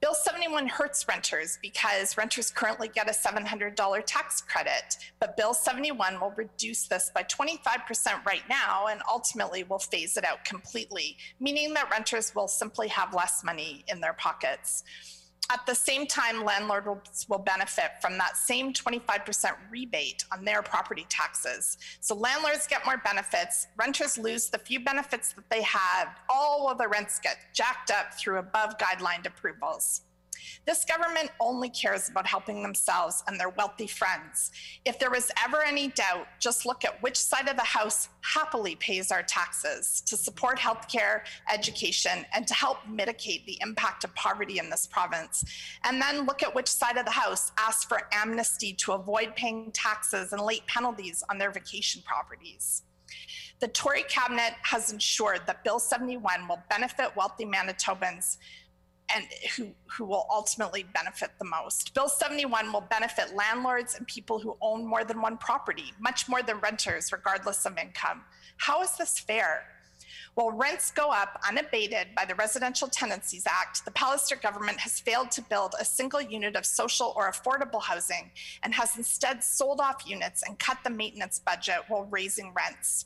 Bill 71 hurts renters because renters currently get a $700 tax credit, but Bill 71 will reduce this by 25% right now and ultimately will phase it out completely, meaning that renters will simply have less money in their pockets. At the same time, landlords will benefit from that same 25% rebate on their property taxes. So landlords get more benefits, renters lose the few benefits that they had, all of the rents get jacked up through above guideline approvals. This government only cares about helping themselves and their wealthy friends. If there was ever any doubt, just look at which side of the house happily pays our taxes to support healthcare, education, and to help mitigate the impact of poverty in this province. And then look at which side of the house asks for amnesty to avoid paying taxes and late penalties on their vacation properties. The Tory cabinet has ensured that Bill 71 will benefit wealthy Manitobans and who will ultimately benefit the most. Bill 71 will benefit landlords and people who own more than one property, much more than renters, regardless of income. How is this fair? While rents go up unabated by the Residential Tenancies Act, the Pallister government has failed to build a single unit of social or affordable housing and has instead sold off units and cut the maintenance budget while raising rents.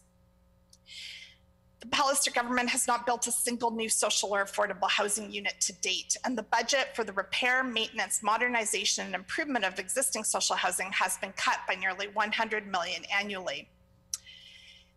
The Pallister government has not built a single new social or affordable housing unit to date, and the budget for the repair, maintenance, modernization, and improvement of existing social housing has been cut by nearly $100 million annually.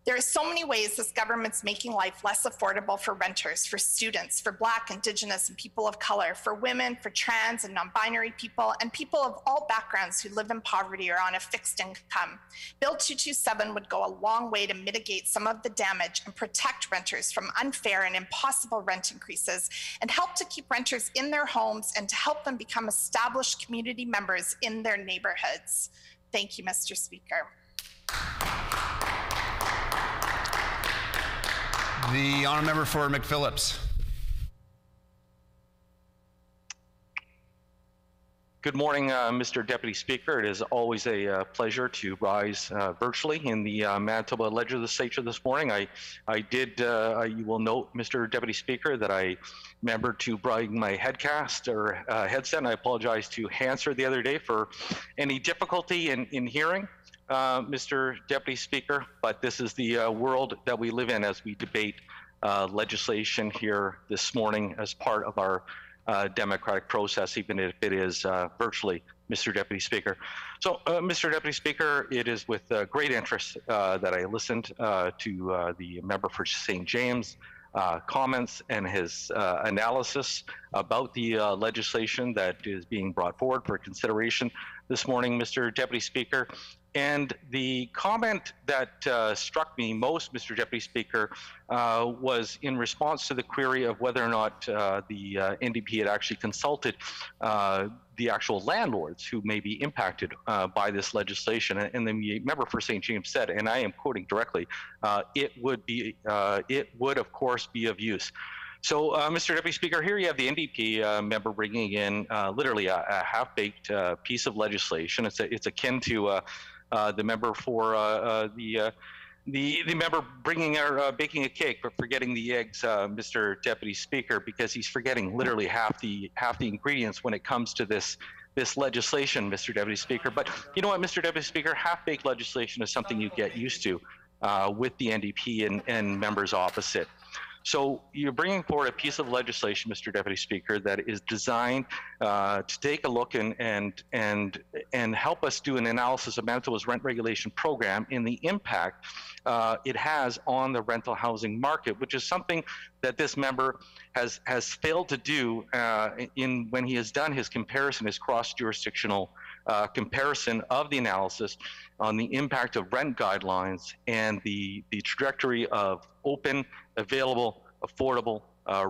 There are so many ways this government's making life less affordable for renters, for students, for Black, Indigenous, and people of color, for women, for trans and non-binary people, and people of all backgrounds who live in poverty or on a fixed income. Bill 227 would go a long way to mitigate some of the damage and protect renters from unfair and impossible rent increases, and help to keep renters in their homes and to help them become established community members in their neighborhoods. Thank you, Mr. Speaker. The honourable member for McPhillips. Good morning, Mr. Deputy Speaker. It is always a pleasure to rise virtually in the Manitoba Legislature this morning. You will note, Mr. Deputy Speaker, that I remembered to bring my headset, and I apologize to Hansard the other day for any difficulty in hearing, Mr. Deputy Speaker, but this is the world that we live in as we debate legislation here this morning as part of our democratic process, even if it is virtually, Mr. Deputy Speaker. So, Mr. Deputy Speaker, it is with great interest that I listened to the member for St. James comments and his analysis about the legislation that is being brought forward for consideration this morning, Mr. Deputy Speaker. And the comment that struck me most, Mr. Deputy Speaker, was in response to the query of whether or not the NDP had actually consulted the actual landlords who may be impacted by this legislation. And the member for St. James said, and I am quoting directly, it would of course be of use. So, Mr. Deputy Speaker, here you have the NDP member bringing in literally a half-baked piece of legislation. It's akin to the member for the member bringing or baking a cake but forgetting the eggs, Mr. Deputy Speaker, because he's forgetting literally half the ingredients when it comes to this legislation, Mr. Deputy Speaker. But you know what, Mr. Deputy Speaker, half-baked legislation is something you get used to with the NDP and members opposite. So you're bringing forward a piece of legislation, Mr. Deputy Speaker, that is designed to take a look and help us do an analysis of Manitoba's rent regulation program and the impact it has on the rental housing market, which is something that this member has failed to do when he has done his comparison, his cross-jurisdictional comparison of the analysis on the impact of rent guidelines and the trajectory of open, available, affordable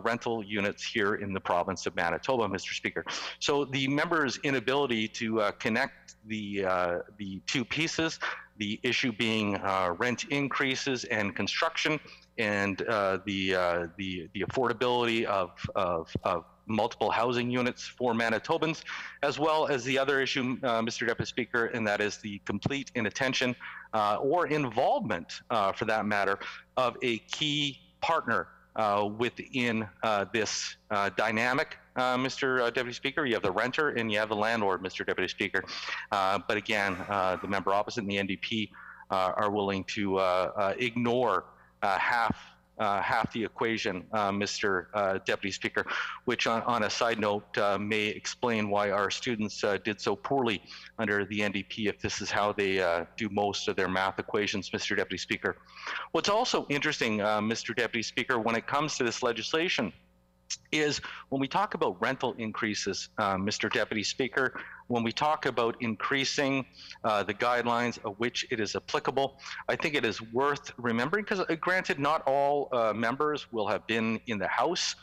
rental units here in the province of Manitoba, Mr. Speaker. So the member's inability to connect the two pieces, the issue being rent increases and construction, and the affordability of multiple housing units for Manitobans, as well as the other issue, Mr. Deputy Speaker, and that is the complete inattention or involvement, for that matter, of a key partner within this dynamic, Mr. Deputy Speaker. You have the renter and you have the landlord, Mr. Deputy Speaker. But again, the member opposite and the NDP are willing to ignore half the equation, Mr. Deputy Speaker, which on a side note may explain why our students did so poorly under the NDP if this is how they do most of their math equations, Mr. Deputy Speaker. What's also interesting, Mr. Deputy Speaker, when it comes to this legislation is when we talk about rental increases, Mr. Deputy Speaker, when we talk about increasing the guidelines of which it is applicable, I think it is worth remembering, because granted, not all members will have been in the House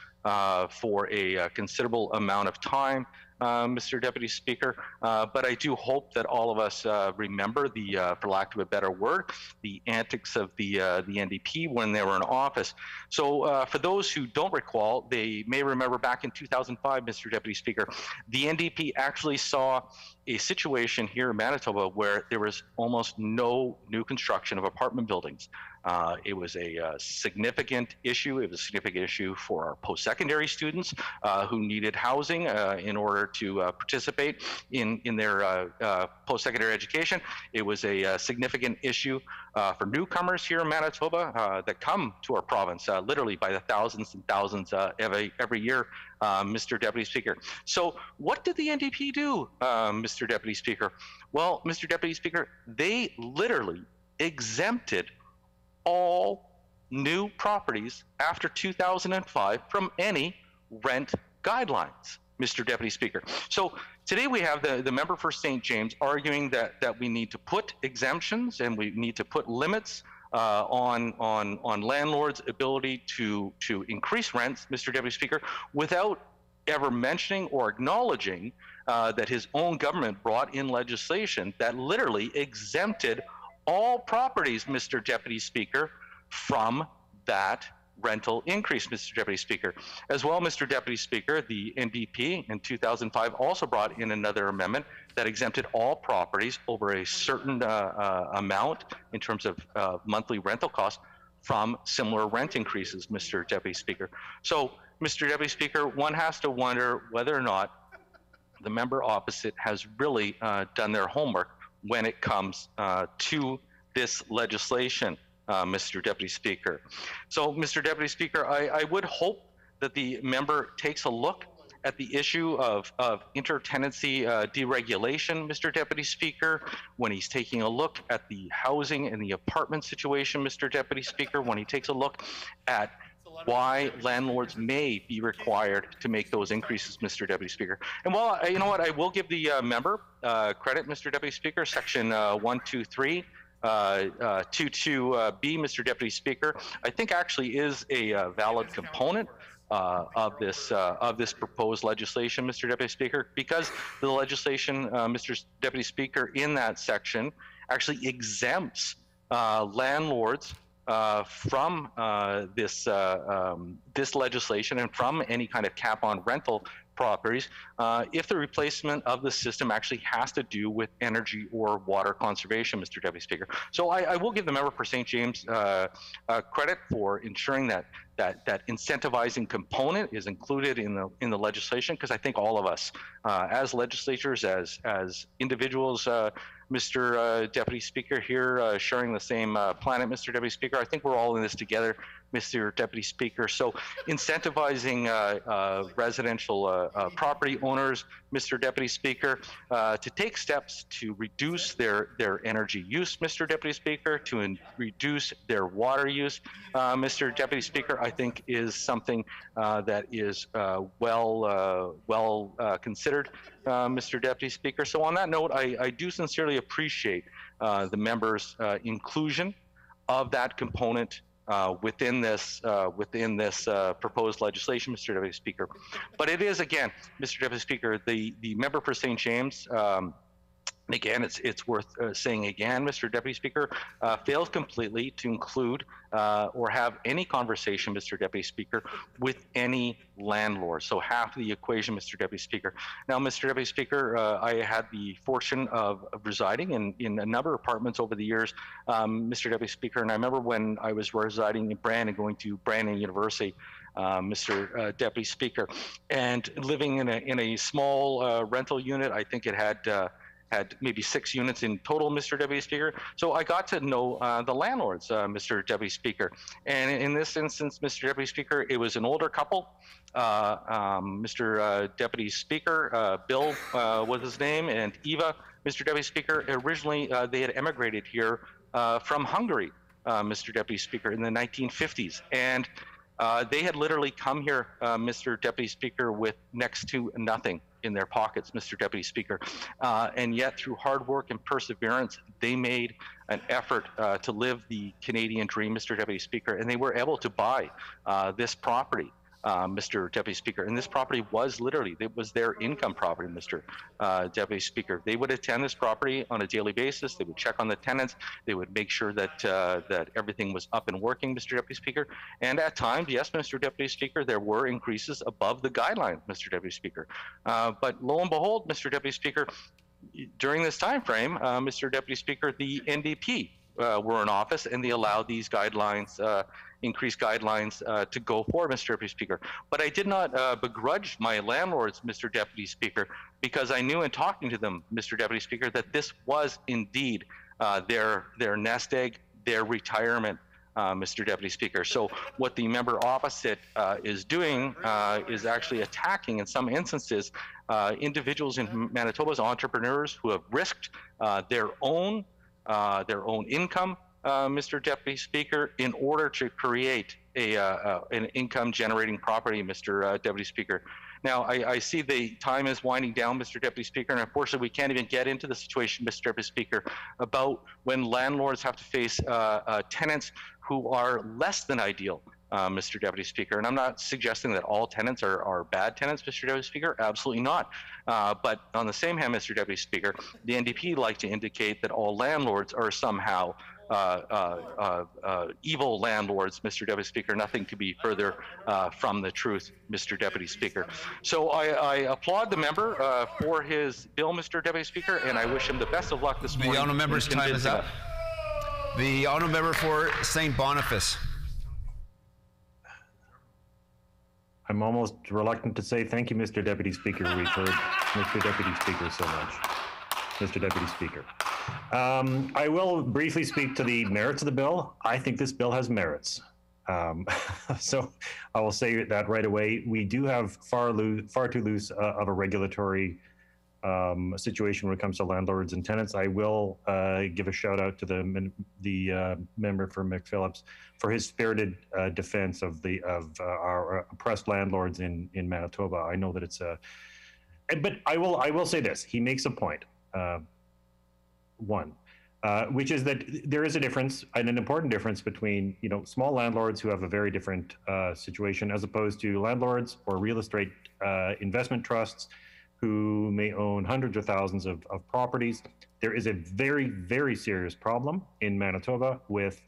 for a considerable amount of time, Mr. Deputy Speaker, but I do hope that all of us remember the, for lack of a better word, the antics of the NDP when they were in office. So for those who don't recall, they may remember back in 2005, Mr. Deputy Speaker, the NDP actually saw a situation here in Manitoba where there was almost no new construction of apartment buildings. It was a significant issue. It was a significant issue for our post-secondary students who needed housing in order to participate in their post-secondary education. It was a significant issue for newcomers here in Manitoba that come to our province literally by the thousands and thousands every year, Mr. Deputy Speaker. So what did the NDP do, Mr. Deputy Speaker? Well, Mr. Deputy Speaker, they literally exempted all new properties after 2005 from any rent guidelines, Mr. Deputy Speaker. So today we have the member for St. James arguing that we need to put exemptions and we need to put limits on landlords' ability to increase rents, Mr. Deputy Speaker, without ever mentioning or acknowledging that his own government brought in legislation that literally exempted all properties, Mr. Deputy Speaker, from that rental increase, Mr. Deputy Speaker. As well, Mr. Deputy Speaker, the NDP in 2005 also brought in another amendment that exempted all properties over a certain amount in terms of monthly rental costs from similar rent increases, Mr. Deputy Speaker. So, Mr. Deputy Speaker, one has to wonder whether or not the member opposite has really done their homework when it comes to this legislation, Mr. Deputy Speaker. So, Mr. Deputy Speaker, I would hope that the member takes a look at the issue of intertenancy deregulation, Mr. Deputy Speaker, when he's taking a look at the housing and the apartment situation, Mr. Deputy Speaker, when he takes a look at why landlords may be required to make those increases, Mr. Deputy Speaker. And while, you know what, I will give the member credit, Mr. Deputy Speaker, section 123, 22B, Mr. Deputy Speaker, I think actually is a valid component of this proposed legislation, Mr. Deputy Speaker, because the legislation, Mr. Deputy Speaker, in that section actually exempts landlords from this legislation and from any kind of cap on rental properties if the replacement of the system actually has to do with energy or water conservation, Mr. Deputy Speaker. So I will give the member for St. James credit for ensuring that incentivizing component is included in the legislation, because I think all of us as legislators, as individuals, Mr. Deputy Speaker, here sharing the same planet, Mr. Deputy Speaker, I think we're all in this together, Mr. Deputy Speaker. So incentivizing residential property owners, Mr. Deputy Speaker, to take steps to reduce their energy use, Mr. Deputy Speaker, to reduce their water use, Mr. Deputy Speaker, I think is something that is well considered, Mr. Deputy Speaker. So on that note, I do sincerely appreciate the members' inclusion of that component within this proposed legislation, Mr. Deputy Speaker. But it is, again, Mr. Deputy Speaker, the member for St. James, again, it's worth saying again, Mr. Deputy Speaker, failed completely to include or have any conversation, Mr. Deputy Speaker, with any landlord. So half the equation, Mr. Deputy Speaker. Now, Mr. Deputy Speaker, I had the fortune of residing in a number of apartments over the years, Mr. Deputy Speaker, and I remember when I was residing in Brandon, going to Brandon University, Mr. Deputy Speaker, and living in a small rental unit. I think it had maybe 6 units in total, Mr. Deputy Speaker. So I got to know the landlords, Mr. Deputy Speaker. And in this instance, Mr. Deputy Speaker, it was an older couple. Mr. Deputy Speaker, Bill was his name, and Eva, Mr. Deputy Speaker. Originally, they had emigrated here from Hungary, Mr. Deputy Speaker, in the 1950s. And they had literally come here, Mr. Deputy Speaker, with next to nothing in their pockets, Mr. Deputy Speaker. And yet, through hard work and perseverance, they made an effort to live the Canadian dream, Mr. Deputy Speaker, and they were able to buy this property, Mr. Deputy Speaker. And this property was literally, it was their income property, Mr. Deputy Speaker. They would attend this property on a daily basis. They would check on the tenants. They would make sure that that everything was up and working, Mr. Deputy Speaker. And at times, yes, Mr. Deputy Speaker, there were increases above the guideline, Mr. Deputy Speaker. But lo and behold, Mr. Deputy Speaker, during this time frame, Mr. Deputy Speaker, the NDP were in office, and they allowed these guidelines, increased guidelines to go forward, Mr. Deputy Speaker. But I did not begrudge my landlords, Mr. Deputy Speaker, because I knew in talking to them, Mr. Deputy Speaker, that this was indeed their nest egg, their retirement, Mr. Deputy Speaker. So what the member opposite is doing is actually attacking, in some instances, individuals in Manitoba's entrepreneurs who have risked their own income, Mr. Deputy Speaker, in order to create an income-generating property, Mr. Deputy Speaker. Now, I see the time is winding down, Mr. Deputy Speaker, and unfortunately we can't even get into the situation, Mr. Deputy Speaker, about when landlords have to face tenants who are less than ideal, Mr. Deputy Speaker. And I'm not suggesting that all tenants are bad tenants, Mr. Deputy Speaker, absolutely not. But on the same hand, Mr. Deputy Speaker, the NDP like to indicate that all landlords are somehow evil landlords, Mr. Deputy Speaker. Nothing could be further from the truth, Mr. Deputy Speaker. So I applaud the member for his bill, Mr. Deputy Speaker, and I wish him the best of luck this morning. The honourable member's time is up. The honourable member for St. Boniface. I'm almost reluctant to say thank you, Mr. Deputy Speaker. We've heard Mr. Deputy Speaker so much. Mr. Deputy Speaker. I will briefly speak to the merits of the bill. I think this bill has merits. So I will say that right away. We do have far too loose of a regulatory situation when it comes to landlords and tenants. I will give a shout out to the member for McPhillips for his spirited defense of our oppressed landlords in Manitoba. I know that it's but I will say this. He makes a point. Which is that there is a difference, and an important difference between small landlords who have a very different situation as opposed to landlords or real estate investment trusts who may own hundreds or thousands of properties. There is a very, very serious problem in Manitoba with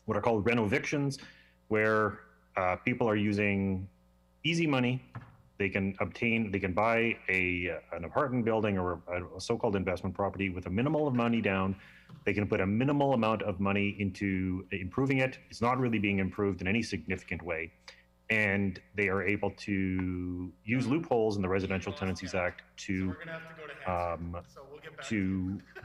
what are called renovictions, where people are using easy money. They can buy an apartment building or a so-called investment property with a minimal of money down. They can put a minimal amount of money into improving it. It's not really being improved in any significant way. And they are able to use loopholes in the Residential Tenancies Act to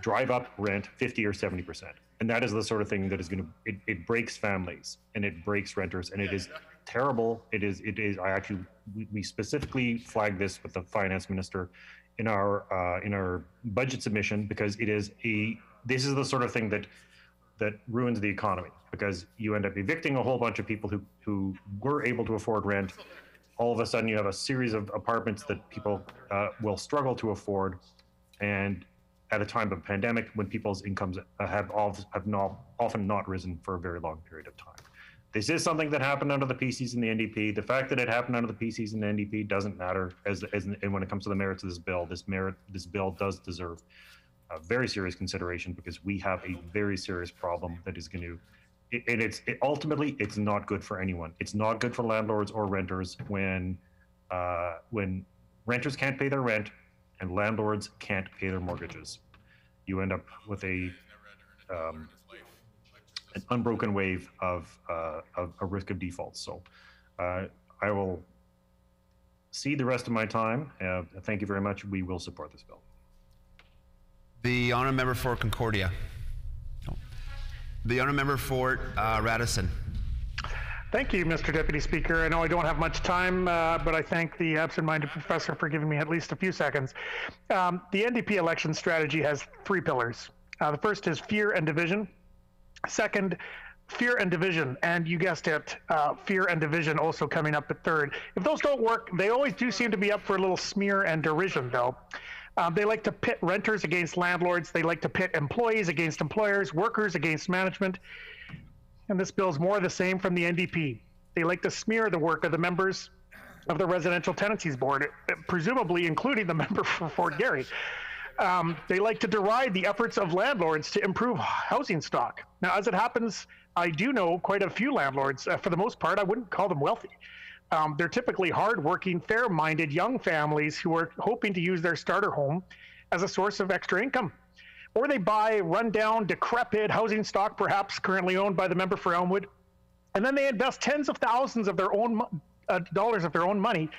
drive up rent 50 or 70%. And that is the sort of thing that is going to, it breaks families and it breaks renters, and it is terrible. We specifically flagged this with the finance minister in our budget submission, because this is the sort of thing that ruins the economy, because you end up evicting a whole bunch of people who were able to afford rent. All of a sudden you have a series of apartments that people will struggle to afford, and at a time of pandemic when people's incomes have often not risen for a very long period of time. This is something that happened under the PCs and the NDP. The fact that it happened under the PCs and the NDP doesn't matter and when it comes to the merits of this bill. This bill does deserve a very serious consideration, because we have a very serious problem that is going to, ultimately it's not good for anyone. It's not good for landlords or renters when renters can't pay their rent and landlords can't pay their mortgages. You end up with an unbroken wave of a risk of default. So I will cede the rest of my time. Thank you very much. We will support this bill. The honourable member for Concordia. The honourable member for Radisson. Thank you, Mr. Deputy Speaker. I know I don't have much time, but I thank the absent-minded professor for giving me at least a few seconds. The NDP election strategy has three pillars. The first is fear and division. Second, fear and division, and you guessed it, fear and division also coming up at third. If those don't work, they always do seem to be up for a little smear and derision, though. They like to pit renters against landlords. They like to pit employees against employers, workers against management. And this bill's more of the same from the NDP. They like to smear the work of the members of the Residential Tenancies Board, presumably including the member for Fort Garry. They like to deride the efforts of landlords to improve housing stock. Now, as it happens, I do know quite a few landlords. For the most part, I wouldn't call them wealthy. They're typically hardworking, fair-minded young families who are hoping to use their starter home as a source of extra income. Or they buy rundown, decrepit housing stock, perhaps currently owned by the member for Elmwood, and then they invest tens of thousands of their own dollars of their own money,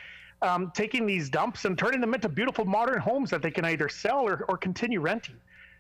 taking these dumps and turning them into beautiful modern homes that they can either sell or continue renting.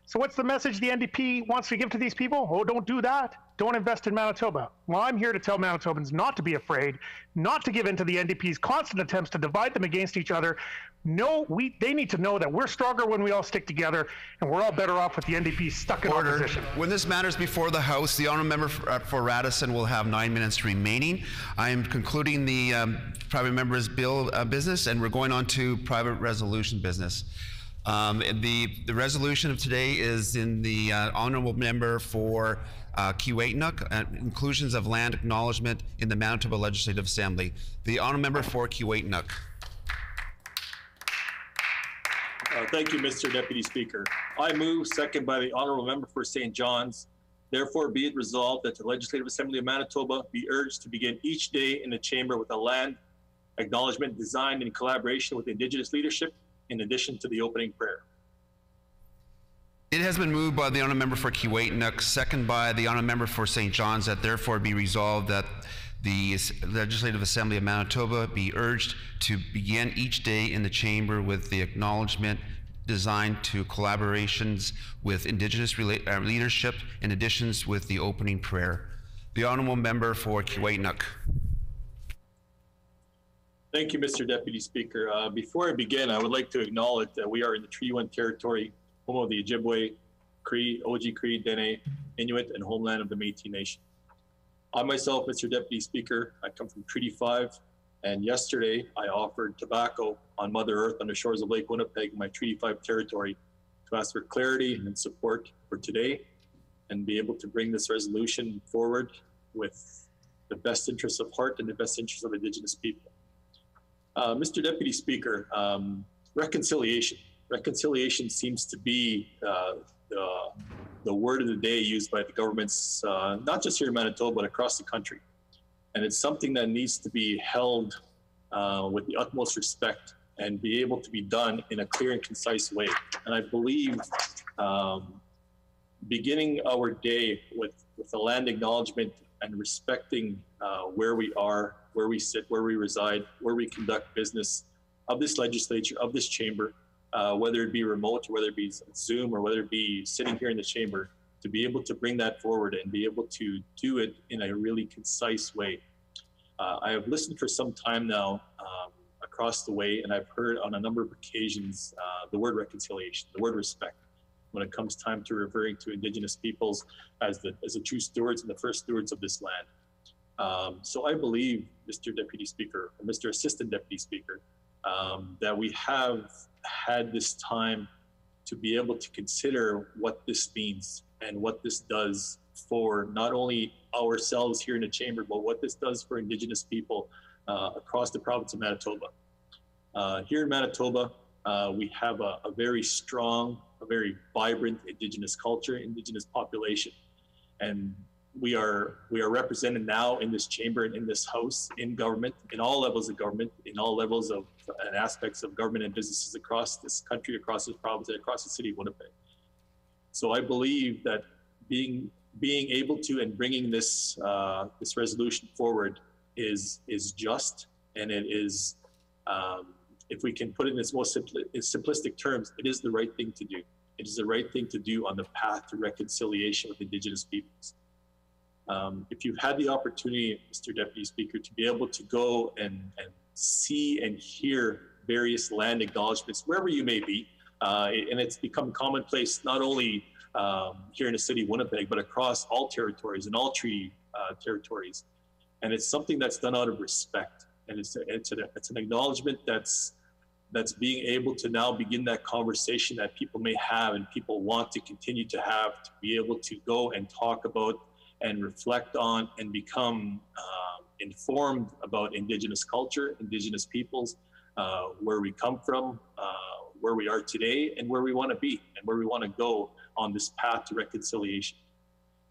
So what's the message the NDP wants to give to these people? Oh, don't do that. Don't invest in Manitoba. Well, I'm here to tell Manitobans not to be afraid, not to give in to the NDP's constant attempts to divide them against each other. No, they need to know that we're stronger when we all stick together, and we're all better off with the NDP stuck in opposition. When this matters before the House, the honourable member for Radisson will have 9 minutes remaining. I am concluding the private member's bill business, and we're going on to private resolution business. The resolution of today is in the honourable member for Kiiwetinoong, inclusions of land acknowledgement in the Manitoba Legislative Assembly. The honourable member for Kiiwetinoong. Thank you, Mr. Deputy Speaker. I move, second by the honourable member for St. John's, Therefore, be it resolved that the Legislative Assembly of Manitoba be urged to begin each day in the chamber with a land acknowledgement designed in collaboration with Indigenous leadership, in addition to the opening prayer. It has been moved by the honourable member for Keewatin, second by the honourable member for St. John's, that therefore be resolved that the Legislative Assembly of Manitoba be urged to begin each day in the chamber with the acknowledgement designed to collaborations with Indigenous leadership, in addition with the opening prayer. The honourable member for Keewatin. Thank you, Mr. Deputy Speaker. Before I begin, I would like to acknowledge that we are in the Treaty 1 territory, home of the Ojibwe, Cree, Oji Cree, Dene, Inuit, and homeland of the Métis Nation. I myself, Mr. Deputy Speaker, I come from Treaty 5, and yesterday I offered tobacco on Mother Earth on the shores of Lake Winnipeg, my Treaty 5 territory, to ask for clarity and support for today and be able to bring this resolution forward with the best interests of heart and the best interests of Indigenous people. Mr. Deputy Speaker, reconciliation. Reconciliation seems to be the word of the day used by the governments, not just here in Manitoba, but across the country. And it's something that needs to be held with the utmost respect and be able to be done in a clear and concise way. And I believe beginning our day with the land acknowledgement and respecting where we are, where we sit, where we reside, where we conduct business of this legislature, of this chamber, whether it be remote or whether it be Zoom or whether it be sitting here in the chamber, to be able to bring that forward and be able to do it in a really concise way. I have listened for some time now across the way, and I've heard on a number of occasions the word reconciliation, the word respect, when it comes time to referring to Indigenous peoples as the true stewards and the first stewards of this land. So I believe, Mr. Deputy Speaker, or Mr. Assistant Deputy Speaker, that we have had this time to be able to consider what this means and what this does for not only ourselves here in the chamber, but what this does for Indigenous people across the province of Manitoba. Here in Manitoba, we have a very strong, a very vibrant Indigenous culture, Indigenous population. And we are represented now in this chamber and in this house, in government, in all levels of government, in all levels of and aspects of government and businesses across this country, across this province, and across the city of Winnipeg. So I believe that being able to and bringing this this resolution forward is just, and it is, if we can put it in its most simplistic terms, it is the right thing to do. It is the right thing to do on the path to reconciliation with Indigenous peoples. If you've had the opportunity, Mr. Deputy Speaker, to be able to go and see and hear various land acknowledgements, wherever you may be, and it's become commonplace not only here in the city of Winnipeg, but across all territories and all treaty territories. And it's something that's done out of respect. And it's an acknowledgement that's being able to now begin that conversation that people may have and people want to continue to have, to be able to go and talk about and reflect on and become informed about Indigenous culture, Indigenous peoples, where we come from, where we are today, and where we want to be, and where we want to go on this path to reconciliation.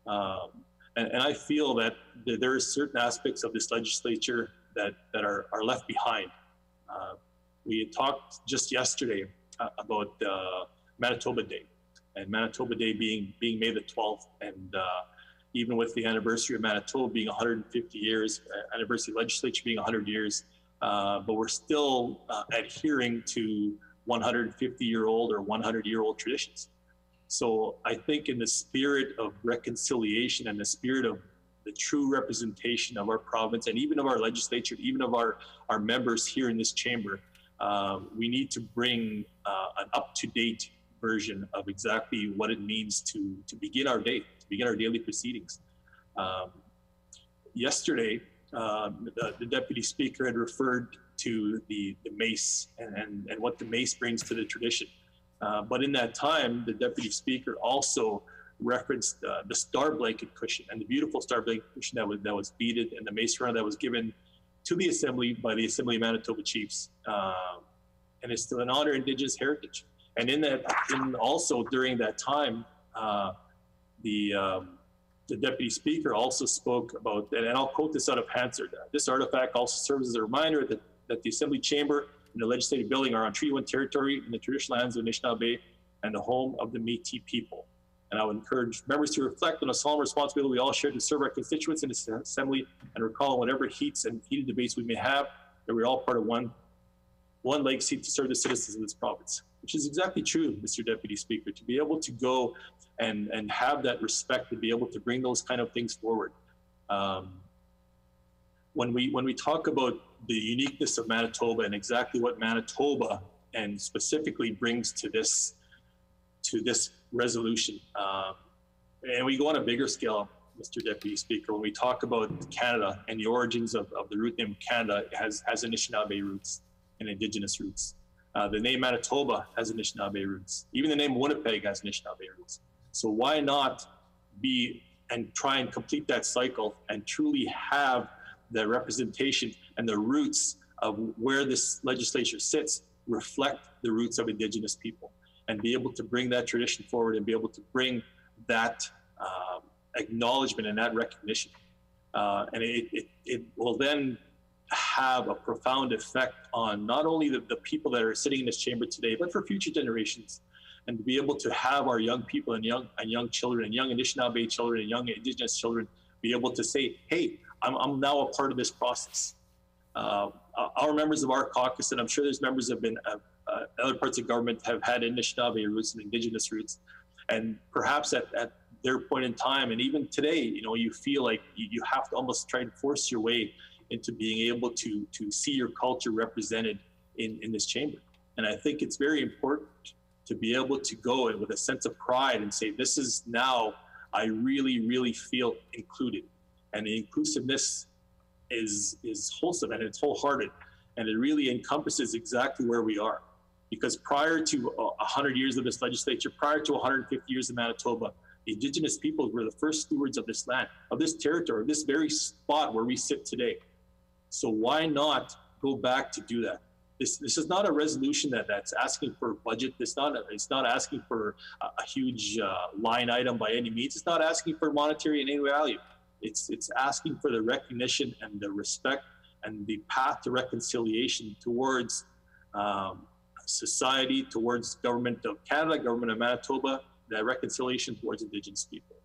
And I feel that there are certain aspects of this legislature that are left behind. We had talked just yesterday about Manitoba Day, and Manitoba Day being May the 12th, and even with the anniversary of Manitoba being 150 years, anniversary legislature being 100 years, but we're still adhering to 150-year-old or 100-year-old traditions. So I think in the spirit of reconciliation and the spirit of the true representation of our province and even of our legislature, even of our members here in this chamber, we need to bring an up-to-date version of exactly what it means to begin our day, to begin our daily proceedings. Yesterday, the Deputy Speaker had referred to the mace and what the mace brings to the tradition. But in that time, the Deputy Speaker also referenced the star blanket cushion and the beautiful star blanket cushion that was beaded and the mace runner that was given to the Assembly by the Assembly of Manitoba Chiefs. And it's to an honor Indigenous heritage. And also during that time, the the Deputy Speaker also spoke about, and I'll quote this out of Hansard, this artifact also serves as a reminder that the Assembly Chamber and the Legislative Building are on Treaty 1 territory in the traditional lands of Anishinaabe and the home of the Métis people. And I would encourage members to reflect on a solemn responsibility we all share to serve our constituents in this Assembly and recall whatever heated debates we may have, that we're all part of one legacy to serve the citizens of this province, which is exactly true, Mr. Deputy Speaker, to be able to go and have that respect, to be able to bring those kind of things forward. When we talk about the uniqueness of Manitoba and exactly what Manitoba and specifically brings to this resolution, and we go on a bigger scale, Mr. Deputy Speaker, when we talk about Canada and the origins of the root name Canada, it has Anishinaabe roots and Indigenous roots. The name Manitoba has Anishinaabe roots. Even the name Winnipeg has Anishinaabe roots. So why not be and try and complete that cycle and truly have the representation and the roots of where this legislature sits reflect the roots of Indigenous people, and be able to bring that tradition forward and be able to bring that acknowledgement and that recognition. And it will then have a profound effect on not only the people that are sitting in this chamber today, but for future generations. And to be able to have our young people and young children and young Anishinaabe children and young Indigenous children be able to say, hey, I'm now a part of this process. Our members of our caucus, and I'm sure there's members have been other parts of government have had Anishinaabe roots and Indigenous roots, and perhaps at their point in time, and even today, you feel like you have to almost try to force your way into being able to see your culture represented in this chamber. And I think it's very important to be able to go in with a sense of pride and say, this is now, I really, really feel included. And the inclusiveness is wholesome and it's wholehearted. And it really encompasses exactly where we are. Because prior to 100 years of this legislature, prior to 150 years of Manitoba, the Indigenous peoples were the first stewards of this land, of this territory, of this very spot where we sit today. So why not go back to do that? This is not a resolution that's asking for a budget. It's not asking for a huge line item by any means. It's not asking for monetary in any value. It's asking for the recognition and the respect and the path to reconciliation towards society, towards government of Canada, government of Manitoba, that reconciliation towards Indigenous people.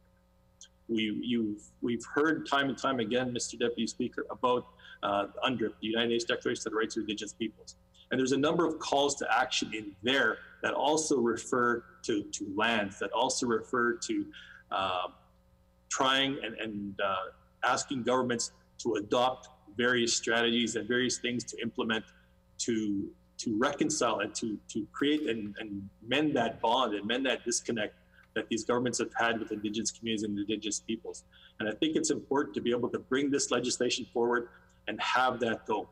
We've heard time and time again, Mr. Deputy Speaker, about UNDRIP, the United Nations Declaration of the Rights of Indigenous Peoples. And there's a number of calls to action in there that also refer to lands, that also refer to trying and asking governments to adopt various strategies and various things to implement to reconcile and to create and mend that bond and mend that disconnect that these governments have had with Indigenous communities and Indigenous peoples. And I think it's important to be able to bring this legislation forward and have that go.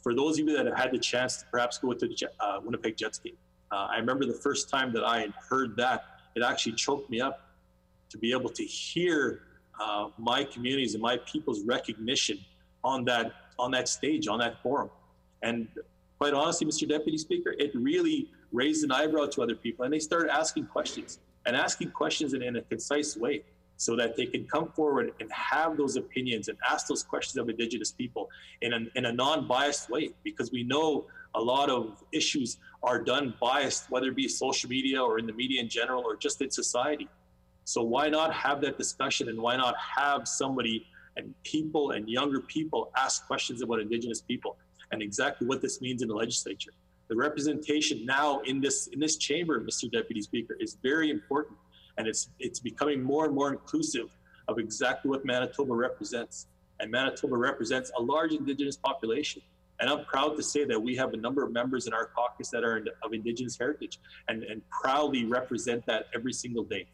For those of you that have had the chance to perhaps go to the Winnipeg Jets game, I remember the first time that I had heard that, it actually choked me up to be able to hear my communities and my people's recognition on that stage, on that forum. And quite honestly, Mr. Deputy Speaker, it really raised an eyebrow to other people, and they started asking questions in a concise way, so that they can come forward and have those opinions and ask those questions of Indigenous people in a non-biased way, because we know a lot of issues are done biased, whether it be social media or in the media in general or just in society. So why not have that discussion, and why not have somebody and people and younger people ask questions about Indigenous people and exactly what this means in the legislature. The representation now in this chamber, Mr. Deputy Speaker, is very important. And it's becoming more and more inclusive of exactly what Manitoba represents. And Manitoba represents a large Indigenous population. And I'm proud to say that we have a number of members in our caucus that are of Indigenous heritage and proudly represent that every single day.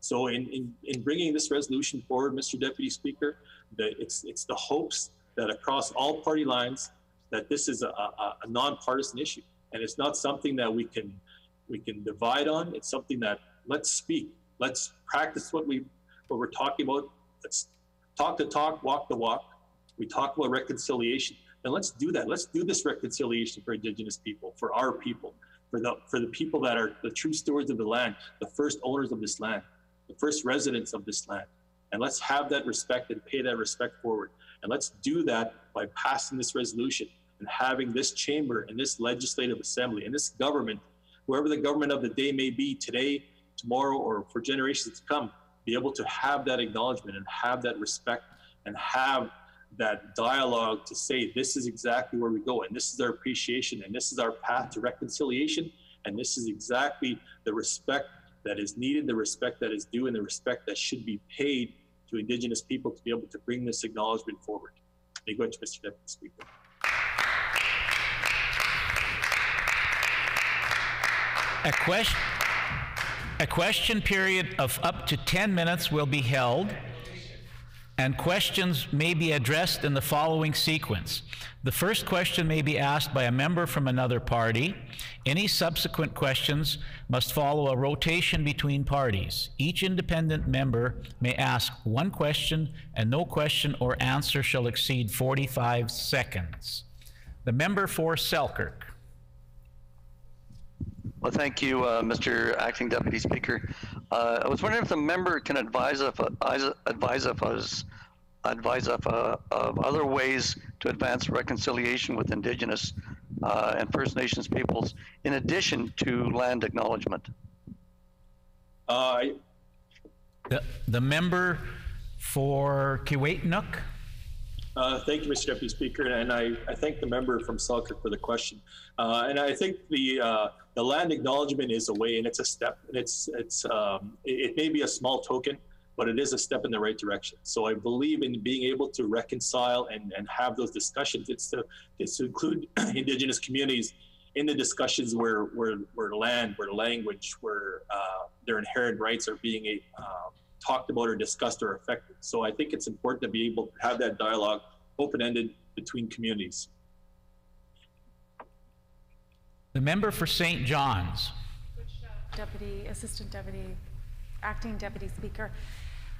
So in bringing this resolution forward, Mr. Deputy Speaker, it's the hopes that across all party lines, that this is a nonpartisan issue. And it's not something that we can divide on. It's something that, let's speak. Let's practice what we're talking about. Let's talk the talk, walk the walk. We talk about reconciliation, and let's do that. Let's do this reconciliation for Indigenous people, for our people, for the people that are the true stewards of the land, the first owners of this land. the first residents of this land. And let's have that respect and pay that respect forward. And let's do that by passing this resolution and having this chamber and this legislative assembly and this government, whoever the government of the day may be today, tomorrow, or for generations to come, be able to have that acknowledgement and have that respect and have that dialogue to say, this is exactly where we go, and this is our appreciation, and this is our path to reconciliation, and this is exactly the respect that is needed, the respect that is due, and the respect that should be paid to Indigenous people to be able to bring this acknowledgement forward. Thank you, Mr. Deputy Speaker. A question period of up to 10 minutes will be held, and questions may be addressed in the following sequence. The first question may be asked by a member from another party. Any subsequent questions must follow a rotation between parties. Each independent member may ask one question, and no question or answer shall exceed 45 seconds. The member for Selkirk. Well, thank you, Mr. Acting Deputy Speaker. I was wondering if the member can advise of other ways to advance reconciliation with Indigenous and First Nations peoples, in addition to land acknowledgement. The member for Kiiwetinoong. Thank you, Mr. Deputy Speaker, and I thank the member from Selkirk for the question. And I think the land acknowledgement is a way, and it's a step. And it may be a small token, but it is a step in the right direction. So I believe in being able to reconcile and have those discussions. It's to include Indigenous communities in the discussions where land, where language, where their inherent rights are being talked about or discussed or affected. So I think it's important to be able to have that dialogue open-ended between communities. The member for St. John's. Acting Deputy Speaker.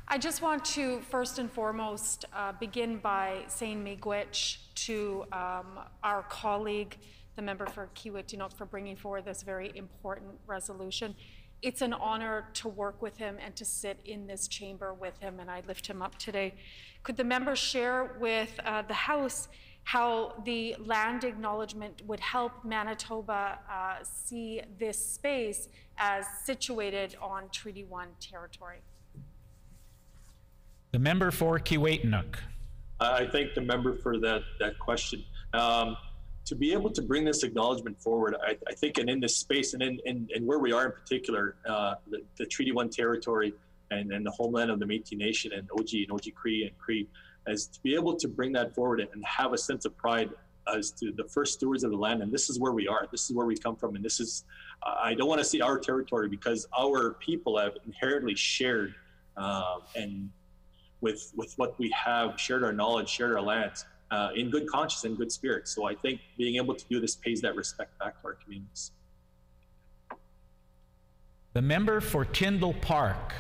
I just want to first and foremost begin by saying miigwech to our colleague, the member for Kiiwetinoong, for bringing forward this very important resolution. It's an honor to work with him and to sit in this chamber with him, and I lift him up today. Could the member share with the House how the land acknowledgement would help Manitoba see this space as situated on Treaty 1 territory? The member for Kiiwetinoong. I thank the member for that question. To be able to bring this acknowledgement forward, I think, and in this space and in where we are in particular, the Treaty 1 territory and the homeland of the Métis Nation and Oji Cree and Cree, is to be able to bring that forward and have a sense of pride as to the first stewards of the land. And this is where we are. This is where we come from. And this is, I don't want to see our territory, because our people have inherently shared and with what we have, shared our knowledge, shared our lands. In good conscience and good spirit. So I think being able to do this pays that respect back to our communities. The member for Tyndall Park.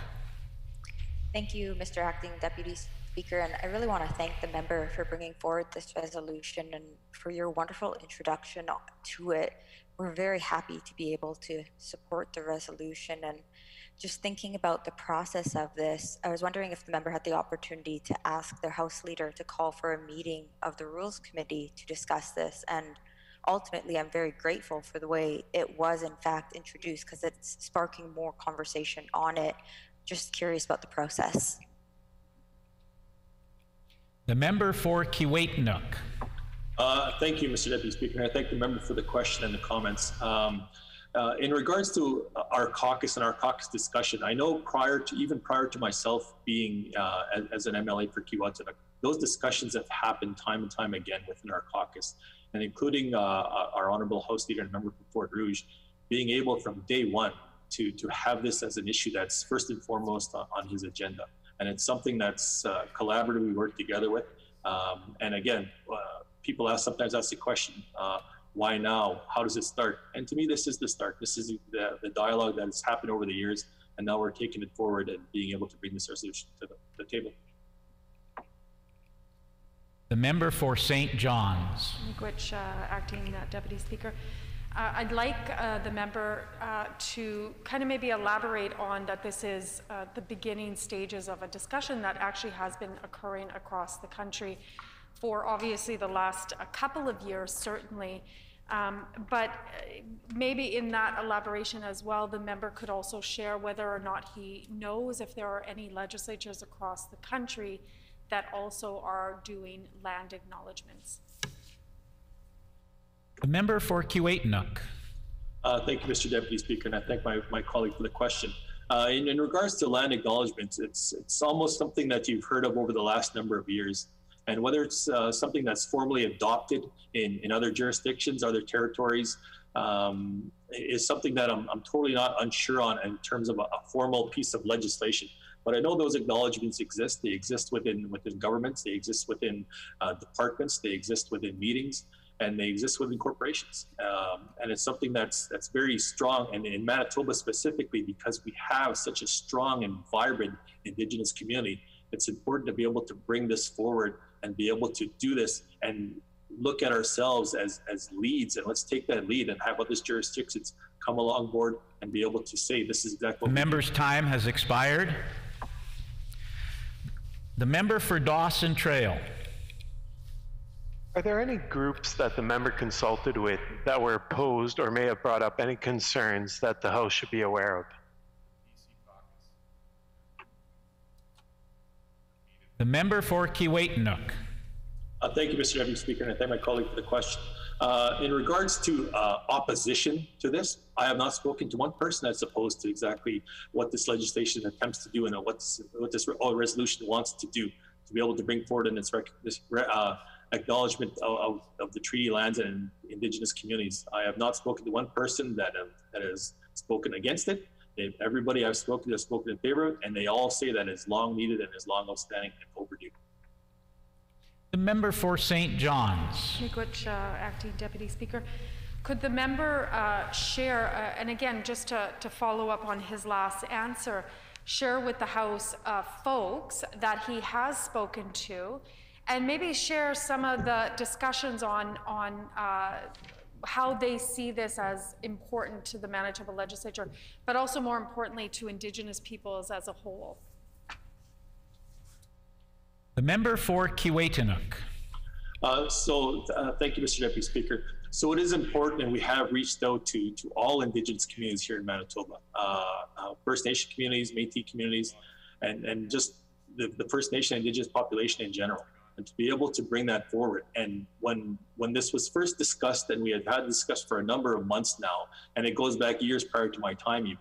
Thank you, Mr. Acting Deputy Speaker, and I really want to thank the member for bringing forward this resolution and for your wonderful introduction to it. We're very happy to be able to support the resolution. And just thinking about the process of this, I was wondering if the member had the opportunity to ask their House Leader to call for a meeting of the Rules Committee to discuss this. And ultimately, I'm very grateful for the way it was in fact introduced, because it's sparking more conversation on it. Just curious about the process. The member for Kiiwetinoong. Thank you, Mr. Deputy Speaker. I thank the member for the question and the comments. In regards to our caucus and our caucus discussion, I know even prior to myself being as an MLA for Kiiwetinoong, those discussions have happened time and time again within our caucus, and including our Honorable House Leader and member from Fort Rouge, being able from day one to have this as an issue that's first and foremost on his agenda. And it's something that's collaborative, we work together with. And again, people sometimes ask the question, why now? How does it start? And to me, this is the start. This is the dialogue that has happened over the years, and now we're taking it forward and being able to bring this resolution to the table. The member for St. John's. Miigwech, Acting Deputy Speaker. I'd like the member to kind of maybe elaborate on that this is the beginning stages of a discussion that actually has been occurring across the country for obviously the last couple of years, certainly. But maybe in that elaboration as well, the member could also share whether or not he knows if there are any legislatures across the country that also are doing land acknowledgements. The member for Kiiwetinoong. Thank you, Mr. Deputy Speaker, and I thank my colleague for the question. In regards to land acknowledgements, it's almost something that you've heard of over the last number of years. And whether it's something that's formally adopted in other jurisdictions, other territories, is something that I'm totally not unsure on in terms of a formal piece of legislation. But I know those acknowledgements exist. They exist within governments. They exist within departments. They exist within meetings, and they exist within corporations. And it's something that's very strong. And in Manitoba specifically, because we have such a strong and vibrant Indigenous community, it's important to be able to bring this forward and be able to do this and look at ourselves as leads, and let's take that lead and have other jurisdictions come along board and be able to say this is exactly what the member's time has expired. The member for Dawson Trail. Are there any groups that the member consulted with that were opposed or may have brought up any concerns that the House should be aware of? The member for Kiiwetinoong. Thank you, Mr. Deputy Speaker, and I thank my colleague for the question. In regards to opposition to this, I have not spoken to one person that's opposed to exactly what this legislation attempts to do and what this resolution wants to do, to be able to bring forward in this acknowledgement of the treaty lands and Indigenous communities. I have not spoken to one person that has spoken against it. Everybody I've spoken to has spoken in favor of it, and they all say that it's long needed and is long outstanding and overdue. The member for St. John's. Miigwech, Acting Deputy Speaker. Could the member share, and again, just to follow up on his last answer, share with the House folks that he has spoken to, and maybe share some of the discussions on how they see this as important to the Manitoba Legislature, but also more importantly to Indigenous peoples as a whole. The member for Kiiwetinoong. Thank you, Mr. Deputy Speaker. So it is important, and we have reached out to all Indigenous communities here in Manitoba, First Nation communities, Métis communities, and just the First Nation Indigenous population in general, and to be able to bring that forward. And when this was first discussed, and we had discussed for a number of months now, and it goes back years prior to my time even,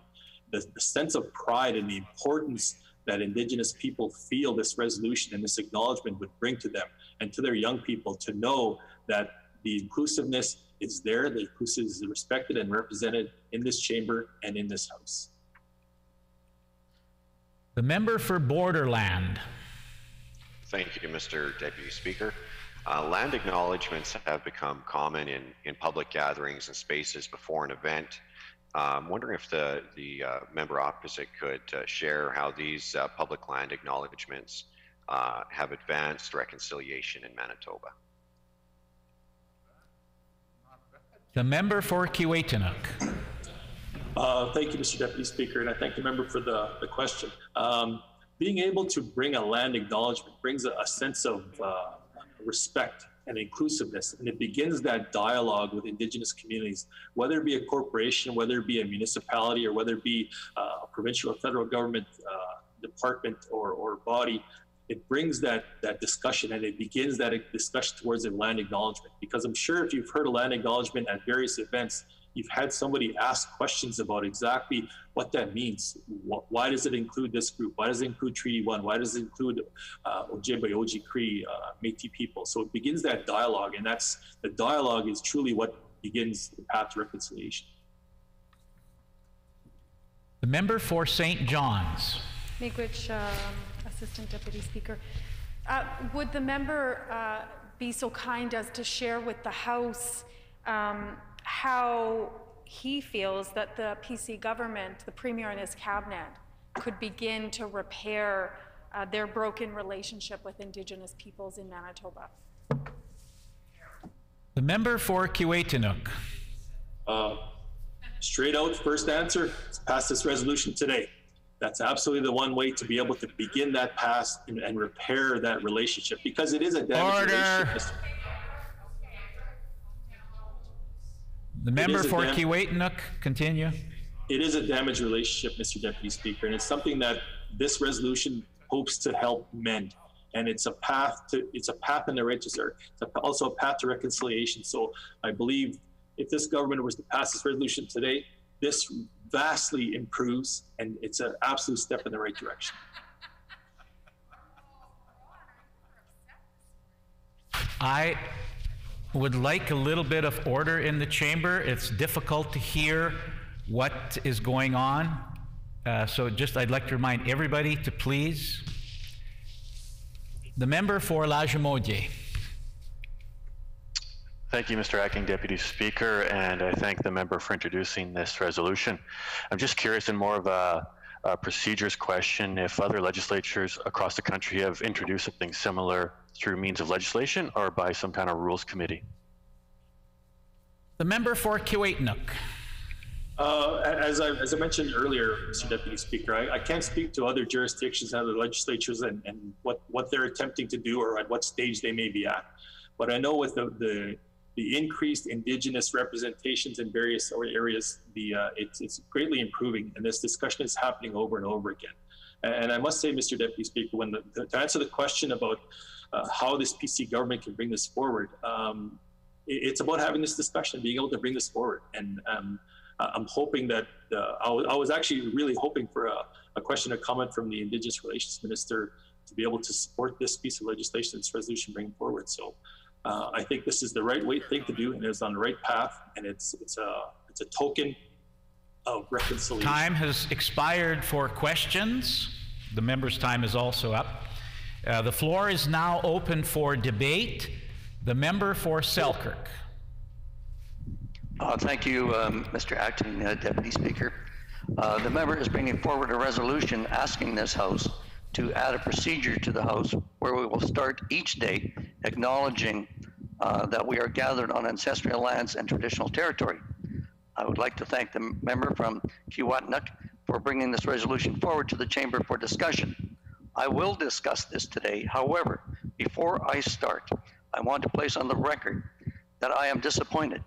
the sense of pride and the importance that Indigenous people feel this resolution and this acknowledgement would bring to them and to their young people, to know that the inclusiveness is there, the inclusiveness is respected and represented in this chamber and in this House. The member for Borderland. Thank you, Mr. Deputy Speaker. Land acknowledgements have become common in public gatherings and spaces before an event. I'm wondering if the member opposite could share how these public land acknowledgements have advanced reconciliation in Manitoba. The member for Kiiwetinoong. Thank you, Mr. Deputy Speaker, and I thank the member for the question. Being able to bring a land acknowledgement brings a sense of respect and inclusiveness, and it begins that dialogue with Indigenous communities, whether it be a corporation, whether it be a municipality, or whether it be a provincial or federal government department or body. It brings that discussion, and it begins that discussion towards a land acknowledgement. Because I'm sure if you've heard a land acknowledgement at various events, you've had somebody ask questions about exactly what that means. Why does it include this group? Why does it include Treaty 1? Why does it include Ojibwe, Oji, Cree, Métis people? So it begins that dialogue, and the dialogue is truly what begins the path to reconciliation. The member for St. John's. Miigwech, Assistant Deputy Speaker. Would the member be so kind as to share with the House how he feels that the PC government, the Premier and his cabinet, could begin to repair their broken relationship with Indigenous peoples in Manitoba? The member for Kiiwetinoong. Straight out, first answer, pass this resolution today. That's absolutely the one way to be able to begin that pass and repair that relationship, because it is a damaged relationship. The member for Kiiwetinoong, continue. It is a damaged relationship, Mr. Deputy Speaker, and it's something that this resolution hopes to help mend. And it's a path in the right direction. It's also a path to reconciliation. So I believe if this government was to pass this resolution today, this vastly improves, and it's an absolute step in the right direction. I would like a little bit of order in the chamber. It's difficult to hear what is going on. I'd like to remind everybody to please. The member for Lagimodiere. Thank you, Mr. Acting Deputy Speaker, and I thank the member for introducing this resolution. I'm just curious, in more of a procedures question, if other legislatures across the country have introduced something similar through means of legislation or by some kind of rules committee. The member for Kiiwetinoong. As I mentioned earlier, Mr. Deputy Speaker, I can't speak to other jurisdictions and other legislatures and what they're attempting to do or at what stage they may be at. But I know with the increased Indigenous representations in various areas, it's greatly improving, and this discussion is happening over and over again. And I must say, Mr. Deputy Speaker, to answer the question about how this PC government can bring this forward, it's about having this discussion, being able to bring this forward. And I'm hoping that I was actually really hoping for a question or comment from the Indigenous Relations Minister to be able to support this piece of legislation, this resolution bringing forward. So I think this is the right thing to do, and it's on the right path, and it's a token of reconciliation. Time has expired for questions. The member's time is also up. The floor is now open for debate. The member for Selkirk. Thank you, Mr. Acting Deputy Speaker. The member is bringing forward a resolution asking this House to add a procedure to the House where we will start each day acknowledging that we are gathered on ancestral lands and traditional territory. I would like to thank the member from Kiiwetinoong for bringing this resolution forward to the Chamber for discussion. I will discuss this today. However, before I start, I want to place on the record that I am disappointed.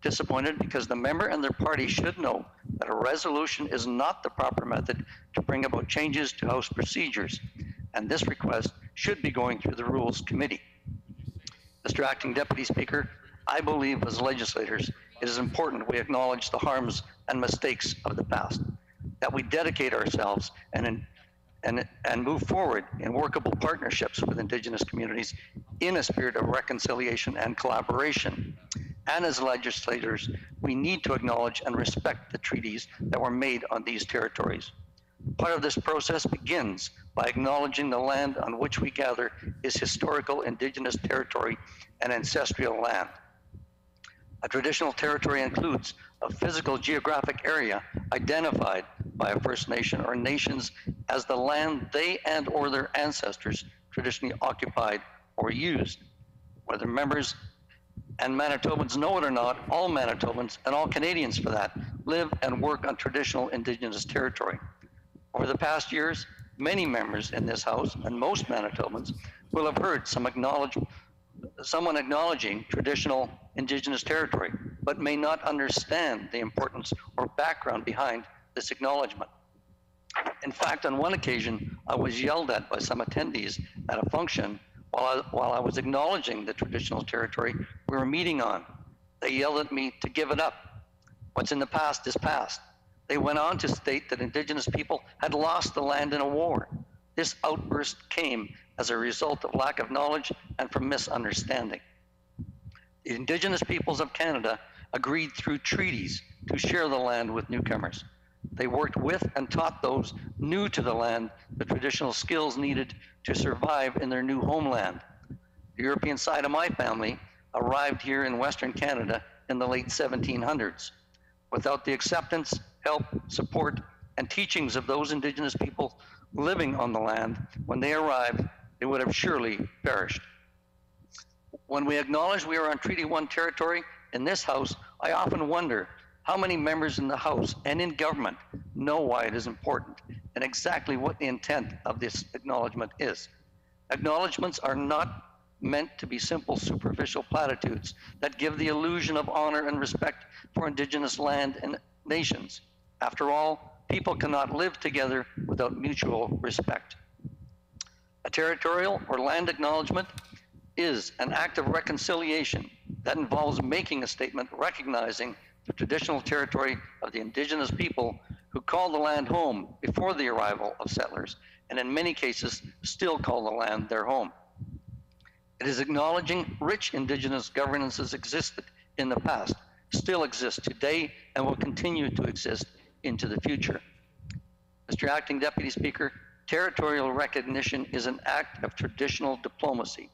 Disappointed because the member and their party should know that a resolution is not the proper method to bring about changes to House procedures, and this request should be going through the Rules Committee. Mr. Acting Deputy Speaker, I believe as legislators, it is important we acknowledge the harms and mistakes of the past, that we dedicate ourselves and move forward in workable partnerships with Indigenous communities in a spirit of reconciliation and collaboration. And as legislators, we need to acknowledge and respect the treaties that were made on these territories. Part of this process begins by acknowledging the land on which we gather is historical Indigenous territory and ancestral land. A traditional territory includes a physical geographic area identified by a First Nation or nations as the land they and or their ancestors traditionally occupied or used. Whether members and Manitobans know it or not, all Manitobans, and all Canadians for that, live and work on traditional Indigenous territory. Over the past years, many members in this House, and most Manitobans, will have heard someone acknowledging traditional Indigenous territory, but may not understand the importance or background behind this acknowledgement. In fact, on one occasion, I was yelled at by some attendees at a function while I was acknowledging the traditional territory we were meeting on. They yelled at me to give it up. What's in the past is past. They went on to state that Indigenous people had lost the land in a war. This outburst came as a result of lack of knowledge and from misunderstanding. The Indigenous peoples of Canada agreed through treaties to share the land with newcomers. They worked with and taught those new to the land the traditional skills needed to survive in their new homeland. The European side of my family arrived here in Western Canada in the late 1700s. Without the acceptance, help, support, and teachings of those Indigenous people living on the land, when they arrived, they would have surely perished. When we acknowledge we are on Treaty 1 territory in this House, I often wonder How many members in the House and in government know why it is important and exactly what the intent of this acknowledgement is? Acknowledgements are not meant to be simple superficial platitudes that give the illusion of honor and respect for Indigenous land and nations. After all, people cannot live together without mutual respect. A territorial or land acknowledgement is an act of reconciliation that involves making a statement recognizing the traditional territory of the Indigenous people who called the land home before the arrival of settlers, and in many cases still call the land their home. It is acknowledging rich Indigenous governances existed in the past, still exist today, and will continue to exist into the future. Mr. Acting Deputy Speaker, territorial recognition is an act of traditional diplomacy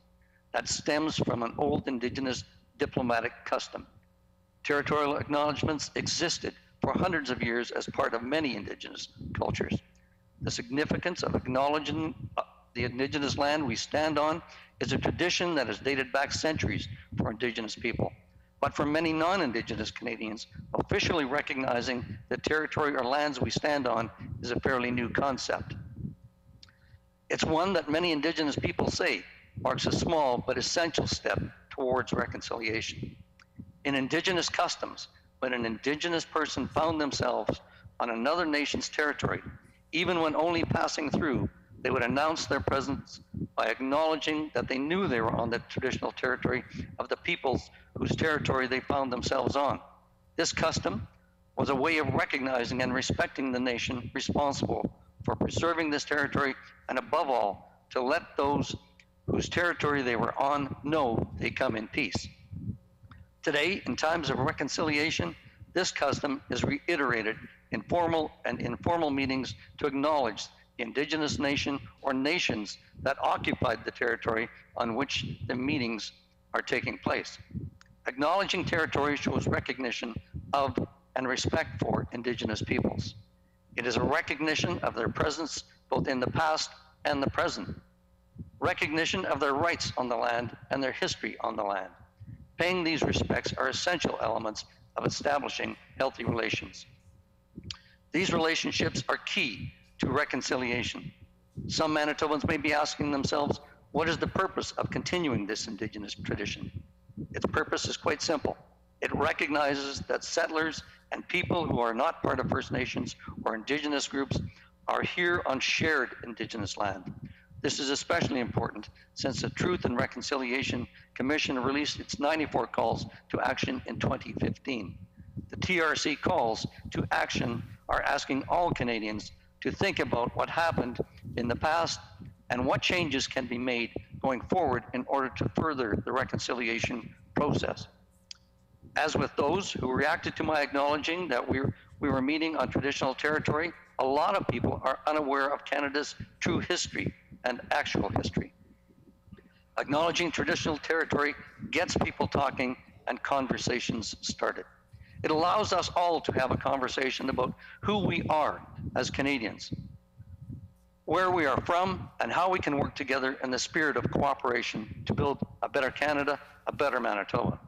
that stems from an old Indigenous diplomatic custom. Territorial acknowledgements existed for hundreds of years as part of many Indigenous cultures. The significance of acknowledging the Indigenous land we stand on is a tradition that has dated back centuries for Indigenous people. But for many non-Indigenous Canadians, officially recognizing the territory or lands we stand on is a fairly new concept. It's one that many Indigenous people say marks a small but essential step towards reconciliation. In Indigenous customs, when an Indigenous person found themselves on another nation's territory, even when only passing through, they would announce their presence by acknowledging that they knew they were on the traditional territory of the peoples whose territory they found themselves on. This custom was a way of recognizing and respecting the nation responsible for preserving this territory, and above all, to let those whose territory they were on know they come in peace. Today, in times of reconciliation, this custom is reiterated in formal and informal meetings to acknowledge the Indigenous nation or nations that occupied the territory on which the meetings are taking place. Acknowledging territory shows recognition of and respect for Indigenous peoples. It is a recognition of their presence both in the past and the present, recognition of their rights on the land and their history on the land. Paying these respects are essential elements of establishing healthy relations. These relationships are key to reconciliation. Some Manitobans may be asking themselves, what is the purpose of continuing this Indigenous tradition? Its purpose is quite simple. It recognizes that settlers and people who are not part of First Nations or Indigenous groups are here on shared Indigenous land. This is especially important since the Truth and Reconciliation Commission released its 94 calls to action in 2015. The TRC calls to action are asking all Canadians to think about what happened in the past and what changes can be made going forward in order to further the reconciliation process. As with those who reacted to my acknowledging that we were meeting on traditional territory, a lot of people are unaware of Canada's true history and actual history. Acknowledging traditional territory gets people talking and conversations started. It allows us all to have a conversation about who we are as Canadians, where we are from, and how we can work together in the spirit of cooperation to build a better Canada, a better Manitoba.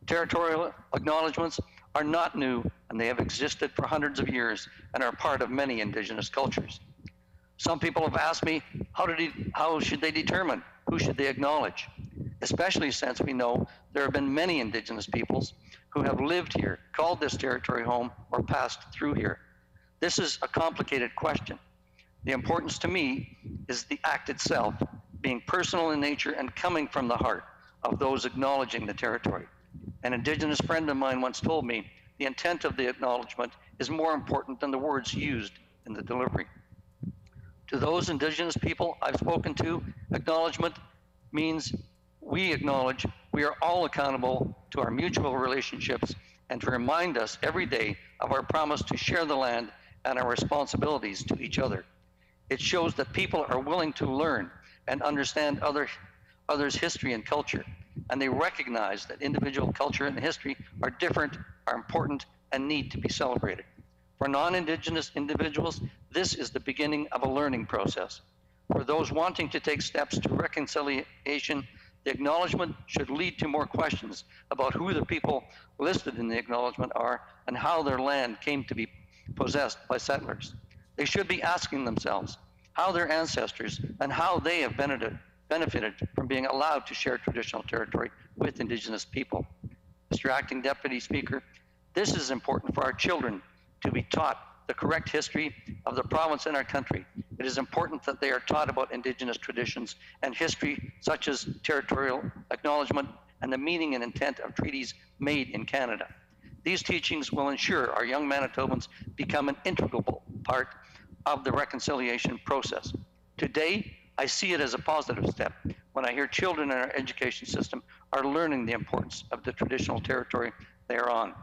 Territorial acknowledgements are not new, and they have existed for hundreds of years and are part of many Indigenous cultures. Some people have asked me, how should they determine who should they acknowledge? Especially since we know there have been many Indigenous peoples who have lived here, called this territory home, or passed through here. This is a complicated question. The importance to me is the act itself, being personal in nature and coming from the heart of those acknowledging the territory. An Indigenous friend of mine once told me the intent of the acknowledgement is more important than the words used in the delivery. To those Indigenous people I've spoken to, acknowledgement means we acknowledge we are all accountable to our mutual relationships and to remind us every day of our promise to share the land and our responsibilities to each other. It shows that people are willing to learn and understand others' history and culture, and they recognize that individual culture and history are different, are important, and need to be celebrated. For non-Indigenous individuals, this is the beginning of a learning process. For those wanting to take steps to reconciliation, The acknowledgement should lead to more questions about who the people listed in the acknowledgement are and how their land came to be possessed by settlers. They should be asking themselves how their ancestors and how they have benefited from being allowed to share traditional territory with Indigenous people. Mr. Acting Deputy Speaker, this is important for our children to be taught the correct history of the province and our country. It is important that they are taught about Indigenous traditions and history such as territorial acknowledgement and the meaning and intent of treaties made in Canada. These teachings will ensure our young Manitobans become an integral part of the reconciliation process. Today, I see it as a positive step when I hear children in our education system are learning the importance of the traditional territory they are on.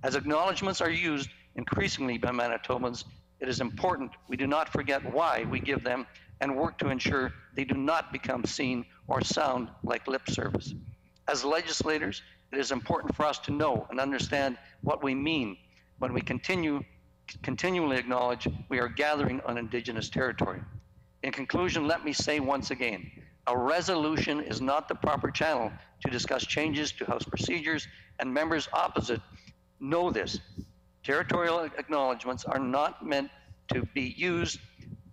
As acknowledgements are used increasingly by Manitobans, it is important we do not forget why we give them and work to ensure they do not become seen or sound like lip service. As legislators, it is important for us to know and understand what we mean when we continually acknowledge we are gathering on Indigenous territory. In conclusion, let me say once again, a resolution is not the proper channel to discuss changes to House procedures, and members opposite know this. Territorial acknowledgements are not meant to be used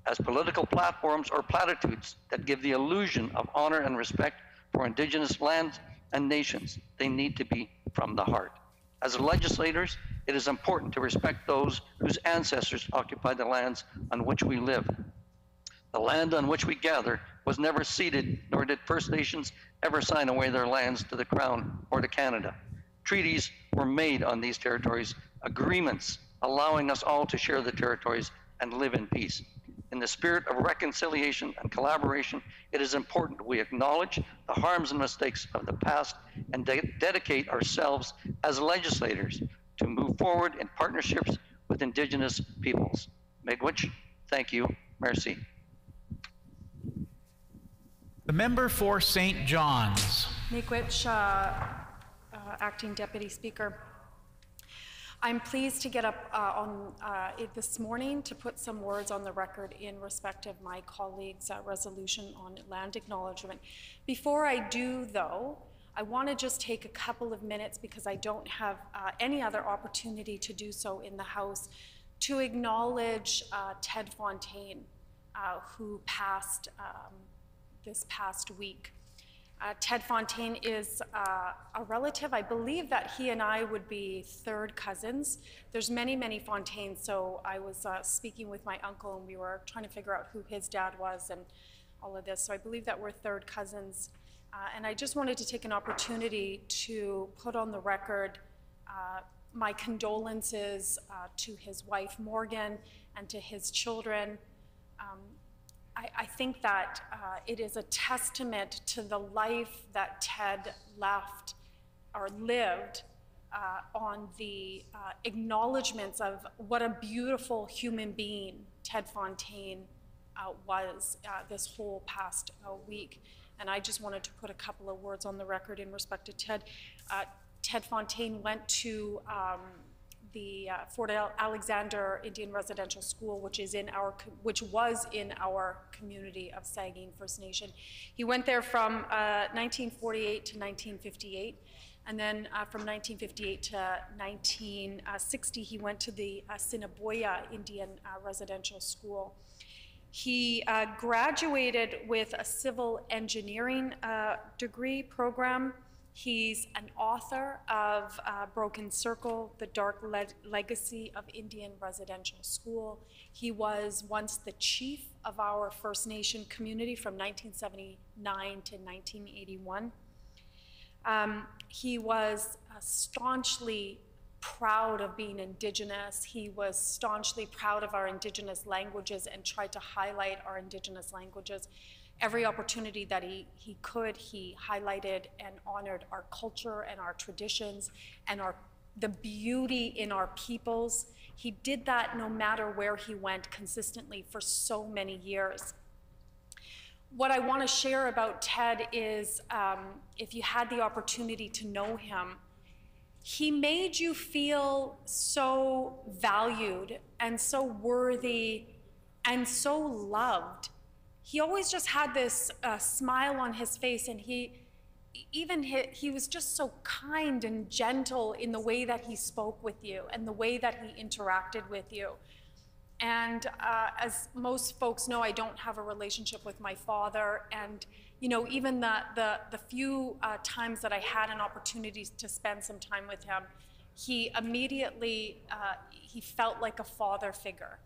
as political platforms or platitudes that give the illusion of honor and respect for Indigenous lands and nations. They need to be from the heart. As legislators, it is important to respect those whose ancestors occupied the lands on which we live. The land on which we gather was never ceded, nor did First Nations ever sign away their lands to the Crown or to Canada. Treaties were made on these territories, agreements allowing us all to share the territories and live in peace. In the spirit of reconciliation and collaboration, it is important we acknowledge the harms and mistakes of the past and dedicate ourselves as legislators to move forward in partnerships with Indigenous peoples. Miigwech, thank you, merci. The member for St. John's. Miigwech, Acting Deputy Speaker. I'm pleased to get up this morning to put some words on the record in respect of my colleague's resolution on land acknowledgement. Before I do, though, I want to just take a couple of minutes, because I don't have any other opportunity to do so in the House, to acknowledge Ted Fontaine, who passed this past week. Ted Fontaine is a relative. I believe that he and I would be third cousins. There's many, many Fontaines, so I was speaking with my uncle and we were trying to figure out who his dad was and all of this. So I believe that we're third cousins. And I just wanted to take an opportunity to put on the record my condolences to his wife, Morgan, and to his children. I think that it is a testament to the life that Ted left or lived on the acknowledgements of what a beautiful human being Ted Fontaine was this whole past week. And I just wanted to put a couple of words on the record in respect to Ted. Ted Fontaine went to the Fort Alexander Indian Residential School, which was in our community of Saugeen First Nation. He went there from 1948 to 1958, and then from 1958 to 1960, he went to the Assiniboia Indian Residential School. He graduated with a civil engineering degree program. He's an author of Broken Circle, The Dark Legacy of Indian Residential School. He was once the chief of our First Nation community from 1979 to 1981. He was staunchly proud of being Indigenous. He was staunchly proud of our Indigenous languages and tried to highlight our Indigenous languages. Every opportunity that he could, he highlighted and honored our culture and our traditions and the beauty in our peoples. He did that no matter where he went, consistently for so many years. What I want to share about Ted is, if you had the opportunity to know him, he made you feel so valued and so worthy and so loved. He always just had this smile on his face, and he even he was just so kind and gentle in the way that he spoke with you and the way that he interacted with you. And as most folks know, I don't have a relationship with my father. And, you know, even the few times that I had an opportunity to spend some time with him, he immediately, he felt like a father figure.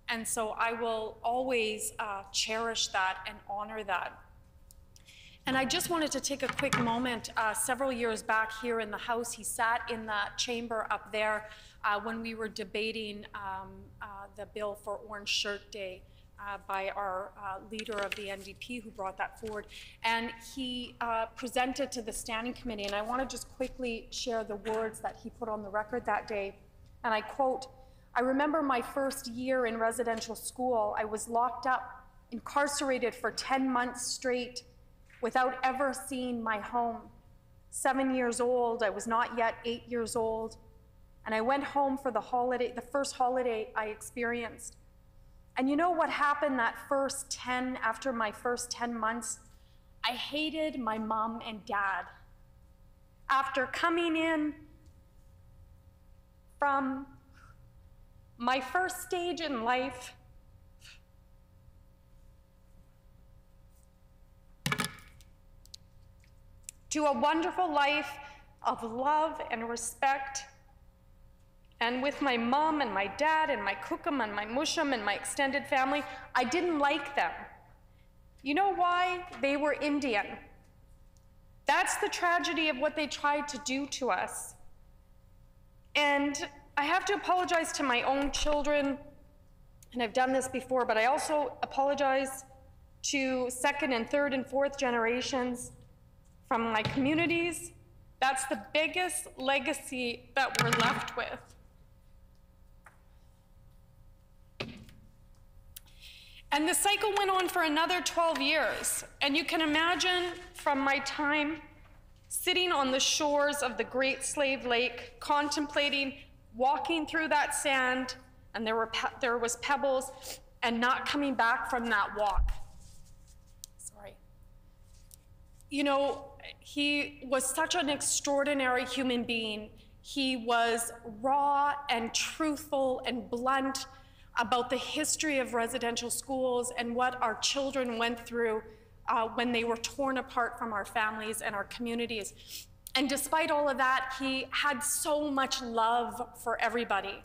And so I will always cherish that and honor that. And I just wanted to take a quick moment. Several years back here in the House, he sat in the chamber up there when we were debating the bill for Orange Shirt Day by our leader of the NDP who brought that forward. And he presented to the standing committee, and I want to just quickly share the words that he put on the record that day. And I quote, "I remember my first year in residential school. I was locked up, incarcerated for 10 months straight, without ever seeing my home. 7 years old, I was not yet 8 years old, and I went home for the holiday, the first holiday I experienced. And you know what happened after my first 10 months? I hated my mom and dad. After coming in from my first stage in life, to a wonderful life of love and respect, and with my mom and my dad and my cookum and my mushum and my extended family, I didn't like them. You know why? They were Indian. That's the tragedy of what they tried to do to us. And I have to apologize to my own children, and I've done this before, but I also apologize to second and third and fourth generations from my communities. That's the biggest legacy that we're left with. And the cycle went on for another 12 years. And you can imagine from my time sitting on the shores of the Great Slave Lake, contemplating walking through that sand, and there was pebbles, and not coming back from that walk. Sorry. You know, he was such an extraordinary human being. He was raw and truthful and blunt about the history of residential schools and what our children went through when they were torn apart from our families and our communities. And despite all of that, he had so much love for everybody.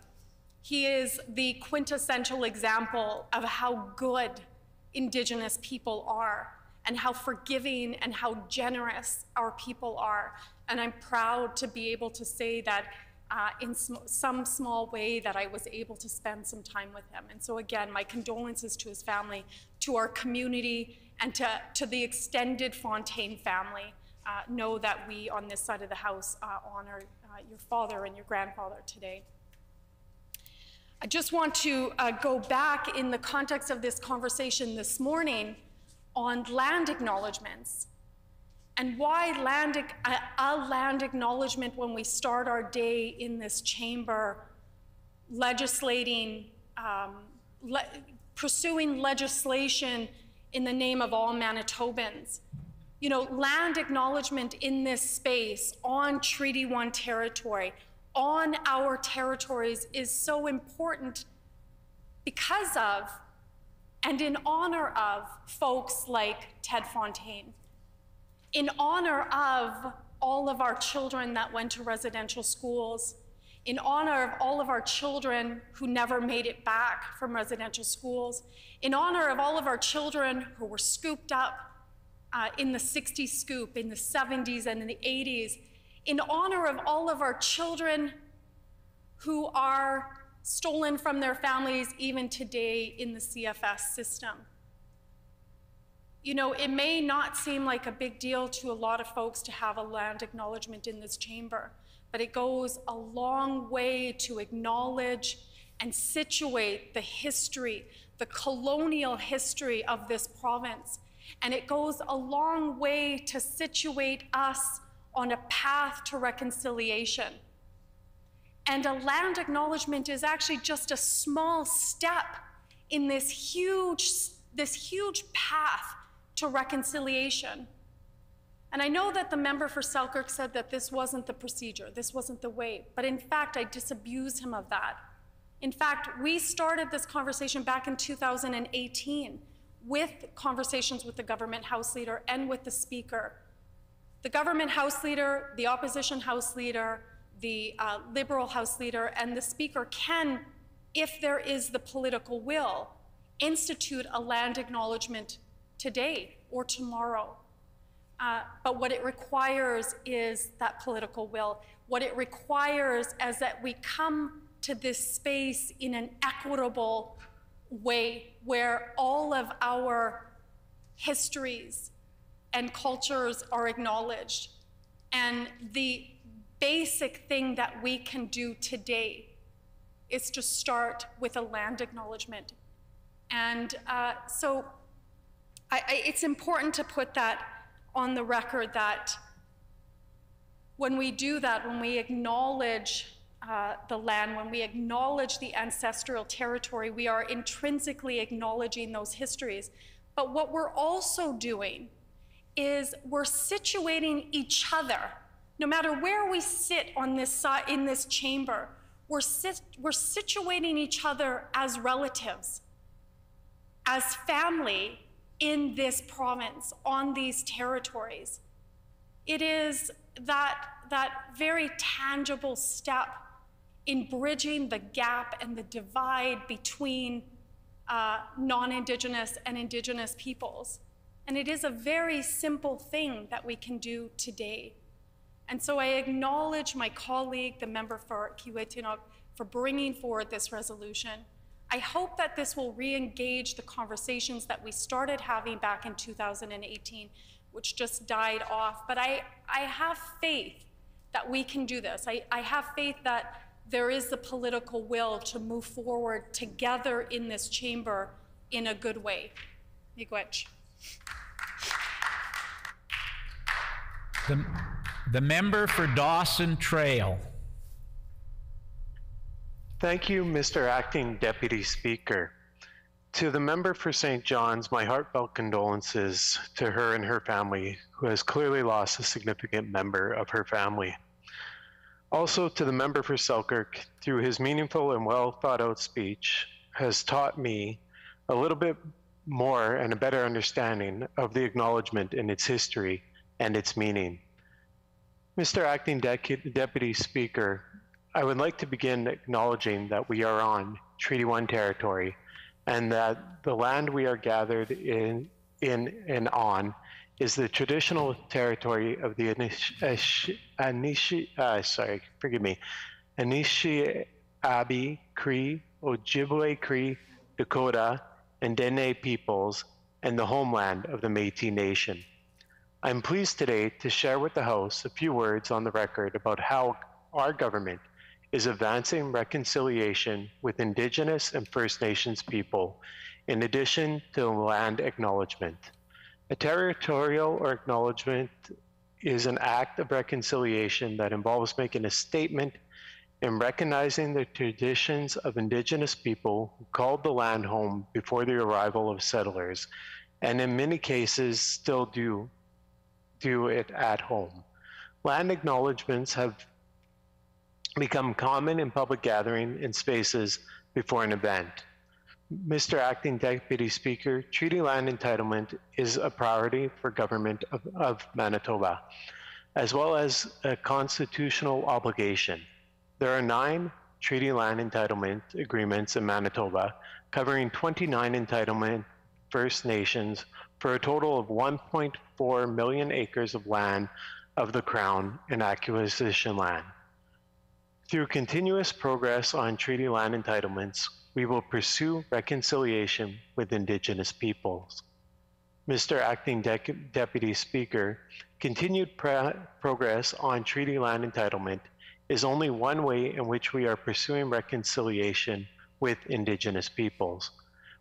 He is the quintessential example of how good Indigenous people are, and how forgiving and how generous our people are. And I'm proud to be able to say that in some small way that I was able to spend some time with him. And so again, my condolences to his family, to our community, and to the extended Fontaine family. Know that we on this side of the House honor your father and your grandfather today. I just want to go back in the context of this conversation this morning on land acknowledgements, and why a land acknowledgement when we start our day in this chamber legislating, pursuing legislation in the name of all Manitobans. You know, land acknowledgement in this space on Treaty 1 territory, on our territories, is so important because of and in honor of folks like Ted Fontaine, in honor of all of our children that went to residential schools, in honor of all of our children who never made it back from residential schools, in honor of all of our children who were scooped up in the 60s scoop, in the 70s and in the 80s, in honor of all of our children who are stolen from their families even today in the CFS system. You know, it may not seem like a big deal to a lot of folks to have a land acknowledgement in this chamber, but it goes a long way to acknowledge and situate the history, the colonial history of this province. And it goes a long way to situate us on a path to reconciliation. And a land acknowledgement is actually just a small step in this huge path to reconciliation. And I know that the member for Selkirk said that this wasn't the procedure, this wasn't the way, but in fact, I disabuse him of that. In fact, we started this conversation back in 2018 with conversations with the government House Leader and with the Speaker. The government House Leader, the opposition House Leader, the Liberal House Leader, and the Speaker can, if there is the political will, institute a land acknowledgement today or tomorrow. But what it requires is that political will. What it requires is that we come to this space in an equitable way where all of our histories and cultures are acknowledged. And the basic thing that we can do today is to start with a land acknowledgement. And so it's important to put that on the record that when we do that, when we acknowledge the land, when we acknowledge the ancestral territory, we are intrinsically acknowledging those histories. But what we're also doing is we're situating each other, no matter where we sit on this side, in this chamber, we're situating each other as relatives, as family in this province, on these territories. It is that very tangible step in bridging the gap and the divide between non-Indigenous and Indigenous peoples. And it is a very simple thing that we can do today. And so I acknowledge my colleague, the member for Kiiwetinoong, for bringing forward this resolution. I hope that this will re-engage the conversations that we started having back in 2018, which just died off. But I have faith that we can do this. I have faith that there is the political will to move forward together in this chamber in a good way. Miigwech. The member for Dawson Trail. Thank you, Mr. Acting Deputy Speaker. To the member for St. John's, my heartfelt condolences to her and her family, who has clearly lost a significant member of her family. Also to the member for Selkirk, through his meaningful and well thought out speech, has taught me a little bit more and a better understanding of the acknowledgement in its history and its meaning. Mr. Acting Deputy Speaker, I would like to begin acknowledging that we are on Treaty 1 territory and that the land we are gathered in and on is the traditional territory of the Anishinaabe, Cree, Ojibwe Cree, Dakota, and Dene peoples, and the homeland of the Métis Nation. I'm pleased today to share with the House a few words on the record about how our government is advancing reconciliation with Indigenous and First Nations people, in addition to land acknowledgement. A territorial acknowledgement is an act of reconciliation that involves making a statement in recognizing the traditions of Indigenous people who called the land home before the arrival of settlers, and in many cases still do it at home. Land acknowledgements have become common in public gathering in spaces before an event. Mr. Acting Deputy Speaker, treaty land entitlement is a priority for government of Manitoba, as well as a constitutional obligation. There are 9 treaty land entitlement agreements in Manitoba, covering 29 entitlement First Nations for a total of 1.4 million acres of land of the Crown and acquisition land. Through continuous progress on treaty land entitlements, we will pursue reconciliation with Indigenous peoples. Mr. Acting Deputy Speaker, continued progress on treaty land entitlement is only one way in which we are pursuing reconciliation with Indigenous peoples.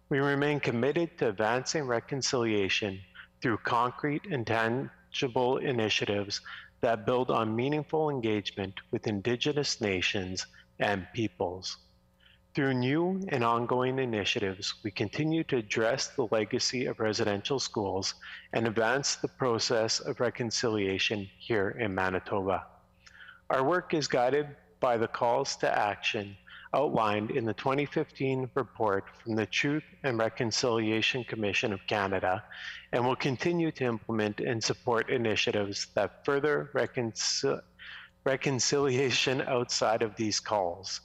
We remain committed to advancing reconciliation through concrete and tangible initiatives that build on meaningful engagement with Indigenous nations and peoples. Through new and ongoing initiatives, we continue to address the legacy of residential schools and advance the process of reconciliation here in Manitoba. Our work is guided by the calls to action outlined in the 2015 report from the Truth and Reconciliation Commission of Canada, and will continue to implement and support initiatives that further reconciliation outside of these calls.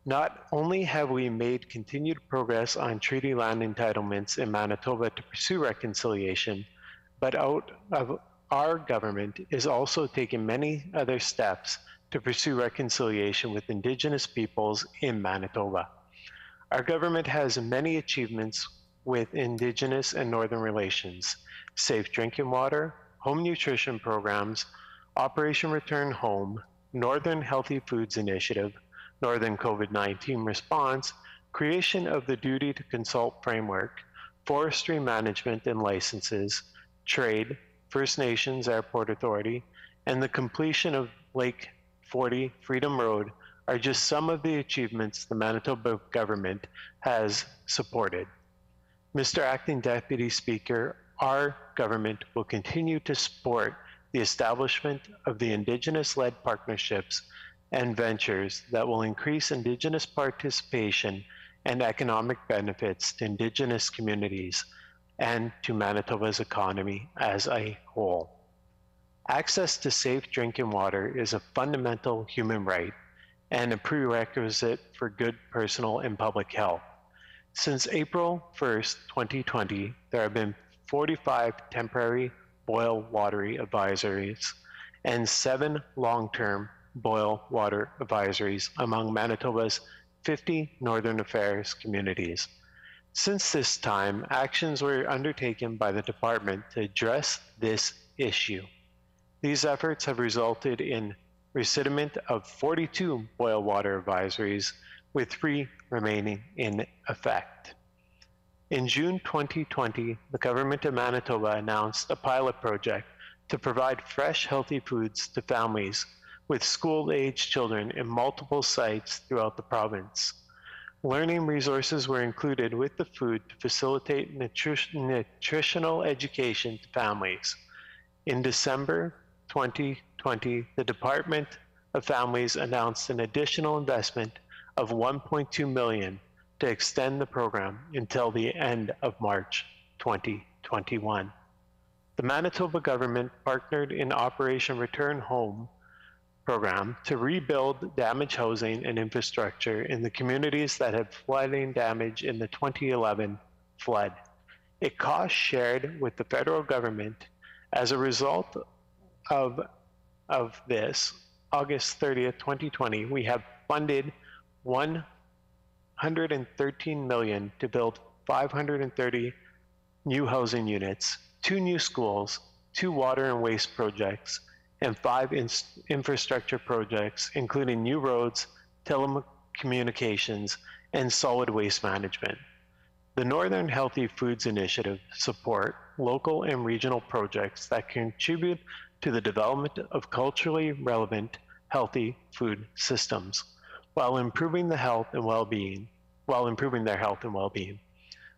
Not only have we made continued progress on treaty land entitlements in Manitoba to pursue reconciliation, but our government is also taking many other steps to pursue reconciliation with Indigenous peoples in Manitoba. Our government has many achievements with Indigenous and Northern relations: safe drinking water, home nutrition programs, Operation Return Home, Northern Healthy Foods Initiative, Northern COVID-19 response, creation of the Duty to Consult framework, forestry management and licenses, trade, First Nations Airport Authority, and the completion of Lake 40 Freedom Road are just some of the achievements the Manitoba government has supported. Mr. Acting Deputy Speaker, our government will continue to support the establishment of the Indigenous-led partnerships and ventures that will increase Indigenous participation and economic benefits to Indigenous communities and to Manitoba's economy as a whole. Access to safe drinking water is a fundamental human right and a prerequisite for good personal and public health. Since April 1st, 2020, there have been 45 temporary boil water advisories and 7 long-term boil water advisories among Manitoba's 50 Northern Affairs communities. Since this time, actions were undertaken by the department to address this issue. These efforts have resulted in rescindment of 42 boil water advisories, with 3 remaining in effect. In June 2020, the Government of Manitoba announced a pilot project to provide fresh, healthy foods to families with school-aged children in multiple sites throughout the province. Learning resources were included with the food to facilitate nutritional education to families. In December 2020, the Department of Families announced an additional investment of $1.2 million to extend the program until the end of March 2021. The Manitoba government partnered in Operation Return Home program to rebuild damaged housing and infrastructure in the communities that had flooding damage in the 2011 flood. It cost shared with the federal government. As a result of this, August 30th, 2020, we have funded $113 million to build 530 new housing units, 2 new schools, 2 water and waste projects, and 5 infrastructure projects, including new roads, telecommunications, and solid waste management. The Northern Healthy Foods Initiative support local and regional projects that contribute to the development of culturally relevant, healthy food systems, while improving their health and well-being.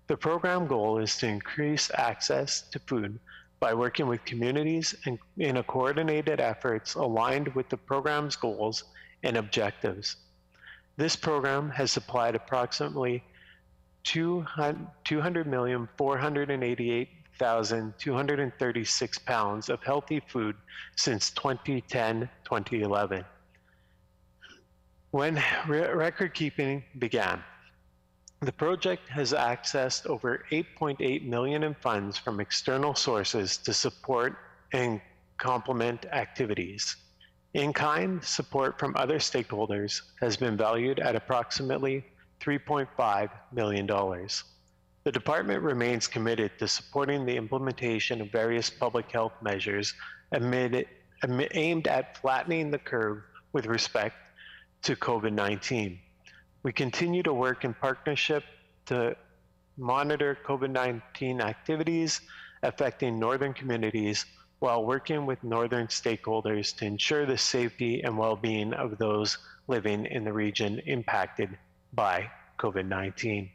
The program goal is to increase access to food by working with communities in a coordinated efforts aligned with the program's goals and objectives. This program has supplied approximately 200,488,236 pounds of healthy food since 2010-2011, when record keeping began. The project has accessed over $8.8 million in funds from external sources to support and complement activities. In-kind support from other stakeholders has been valued at approximately $3.5 million. The department remains committed to supporting the implementation of various public health measures aimed at flattening the curve with respect to COVID-19. We continue to work in partnership to monitor COVID-19 activities affecting Northern communities while working with Northern stakeholders to ensure the safety and well-being of those living in the region impacted by COVID-19.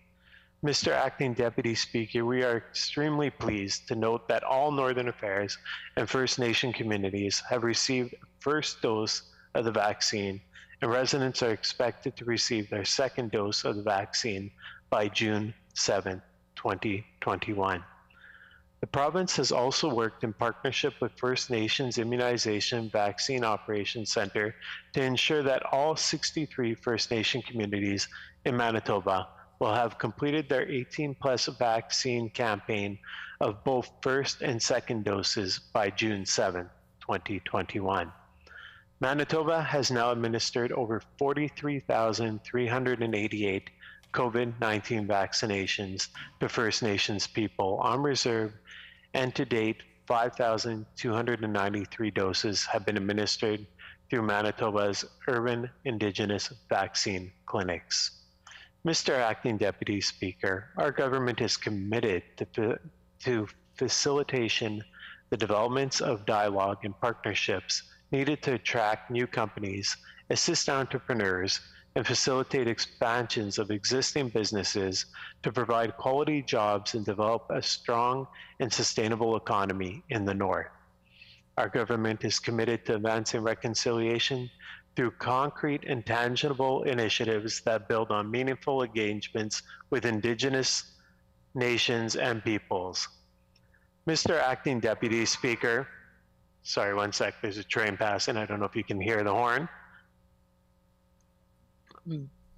Mr. Acting Deputy Speaker, we are extremely pleased to note that all Northern Affairs and First Nation communities have received a first dose of the vaccine, and residents are expected to receive their second dose of the vaccine by June 7, 2021. The province has also worked in partnership with First Nations Immunization Vaccine Operations Center to ensure that all 63 First Nation communities in Manitoba will have completed their 18-plus vaccine campaign of both first and second doses by June 7, 2021. Manitoba has now administered over 43,388 COVID-19 vaccinations to First Nations people on reserve, and to date, 5,293 doses have been administered through Manitoba's urban Indigenous vaccine clinics. Mr. Acting Deputy Speaker, our government is committed to facilitation the developments of dialogue and partnerships needed to attract new companies, assist entrepreneurs, and facilitate expansions of existing businesses to provide quality jobs and develop a strong and sustainable economy in the North. Our government is committed to advancing reconciliation through concrete and tangible initiatives that build on meaningful engagements with Indigenous nations and peoples. Mr. Acting Deputy Speaker, sorry, one sec, there's a train passing. I don't know if you can hear the horn.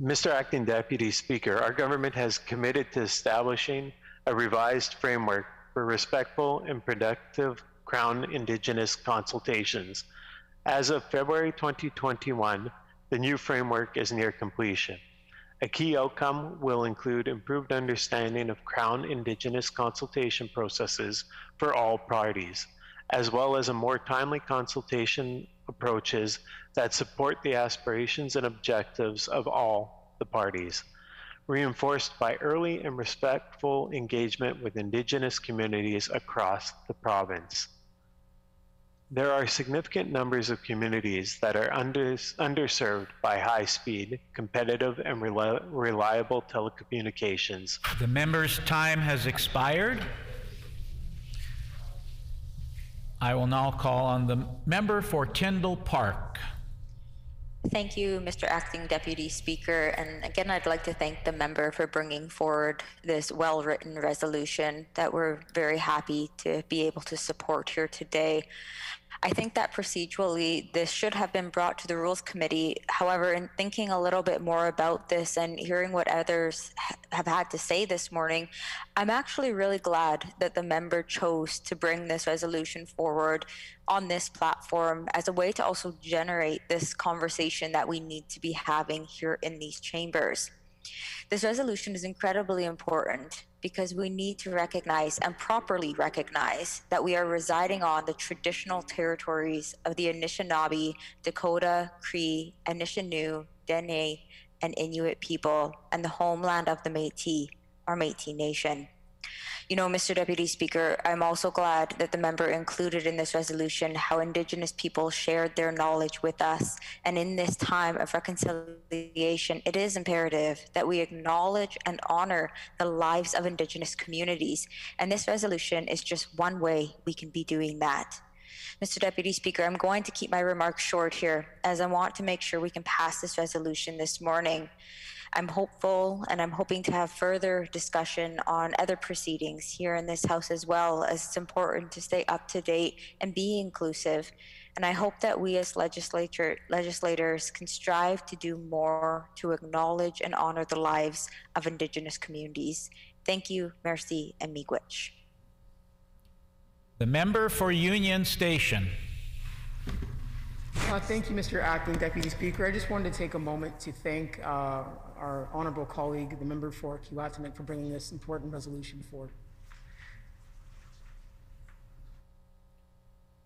Mr. Acting Deputy Speaker, our government has committed to establishing a revised framework for respectful and productive Crown Indigenous consultations. As of February 2021, the new framework is near completion. A key outcome will include improved understanding of Crown Indigenous consultation processes for all parties, as well as a more timely consultation approaches that support the aspirations and objectives of all the parties, reinforced by early and respectful engagement with Indigenous communities across the province. There are significant numbers of communities that are underserved by high-speed, competitive, and reliable telecommunications. The member's time has expired. I will now call on the member for Tyndall Park. Thank you, Mr. Acting Deputy Speaker. And again, I'd like to thank the member for bringing forward this well-written resolution that we're very happy to be able to support here today. I think that procedurally, this should have been brought to the Rules Committee. However, in thinking a little bit more about this and hearing what others have had to say this morning, I'm actually really glad that the member chose to bring this resolution forward on this platform as a way to also generate this conversation that we need to be having here in these chambers. This resolution is incredibly important because we need to recognize and properly recognize that we are residing on the traditional territories of the Anishinaabe, Dakota, Cree, Anishinaabe, Dene, and Inuit people, and the homeland of the Métis, our Métis Nation. You know, Mr. Deputy Speaker, I'm also glad that the member included in this resolution how Indigenous people shared their knowledge with us. And in this time of reconciliation, it is imperative that we acknowledge and honor the lives of Indigenous communities. And this resolution is just one way we can be doing that. Mr. Deputy Speaker, I'm going to keep my remarks short here as I want to make sure we can pass this resolution this morning. I'm hopeful and I'm hoping to have further discussion on other proceedings here in this House as well, as it's important to stay up to date and be inclusive. And I hope that we as legislators can strive to do more to acknowledge and honor the lives of Indigenous communities. Thank you, merci, and miigwech. The member for Union Station. Thank you, Mr. Acting Deputy Speaker. I just wanted to take a moment to thank our honorable colleague, the member for Kiiwetinoong, for bringing this important resolution forward.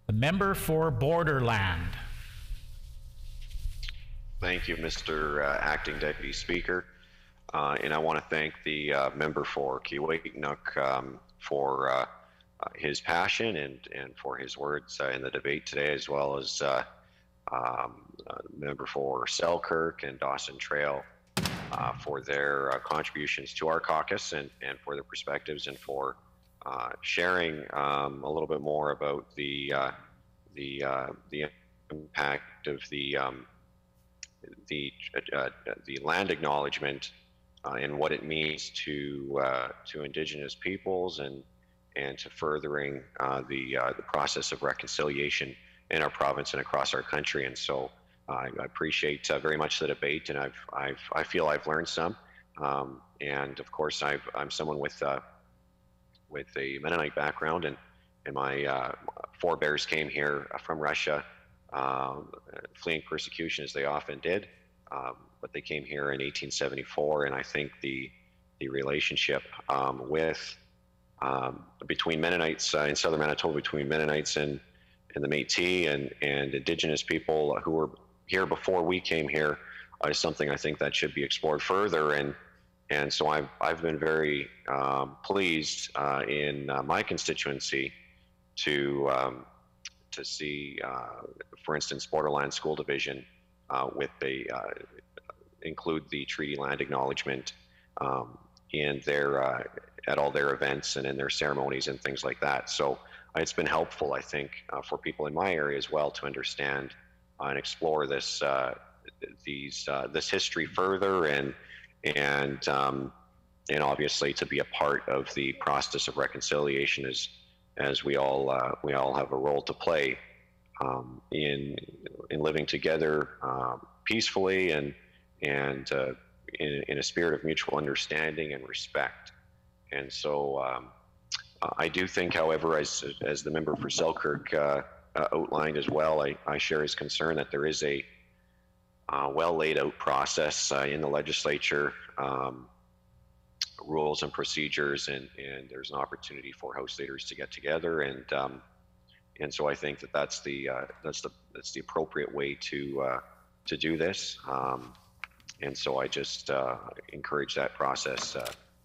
The member for Borderland. Thank you, Mr. Acting Deputy Speaker. And I want to thank the member for Kiiwetinoong for his passion and for his words in the debate today, as well as member for Selkirk and Dawson Trail for their contributions to our caucus and for their perspectives and for sharing a little bit more about the impact of the land acknowledgement and what it means to Indigenous peoples and to furthering the process of reconciliation in our province and across our country. And so I appreciate very much the debate, and I feel I've learned some. And of course, I'm someone with a Mennonite background, and my forebears came here from Russia, fleeing persecution as they often did. But they came here in 1874, and I think the relationship between Mennonites in southern Manitoba, between Mennonites and the Métis and Indigenous people who were here before we came here is something I think that should be explored further. And so I've been very pleased in my constituency to see, for instance, Borderland School Division with include the treaty land acknowledgement in their at all their events and in their ceremonies and things like that. So it's been helpful, I think, for people in my area as well to understand and explore this this history further and obviously to be a part of the process of reconciliation as we all have a role to play in living together peacefully and in a spirit of mutual understanding and respect. And so I do think, however, as the member for Selkirk outlined as well, I share his concern that there is a well laid out process in the legislature, rules and procedures, and there's an opportunity for House leaders to get together, and so I think that's the appropriate way to do this, and so I just encourage that process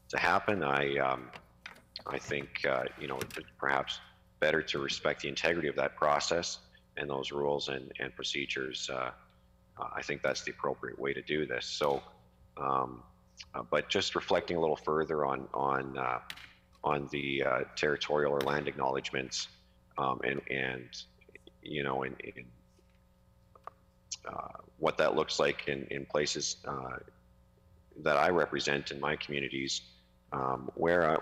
to happen. I think it's perhaps better to respect the integrity of that process and those rules and procedures. I think that's the appropriate way to do this. So, but just reflecting a little further on the territorial or land acknowledgements, and what that looks like in places that I represent in my communities, where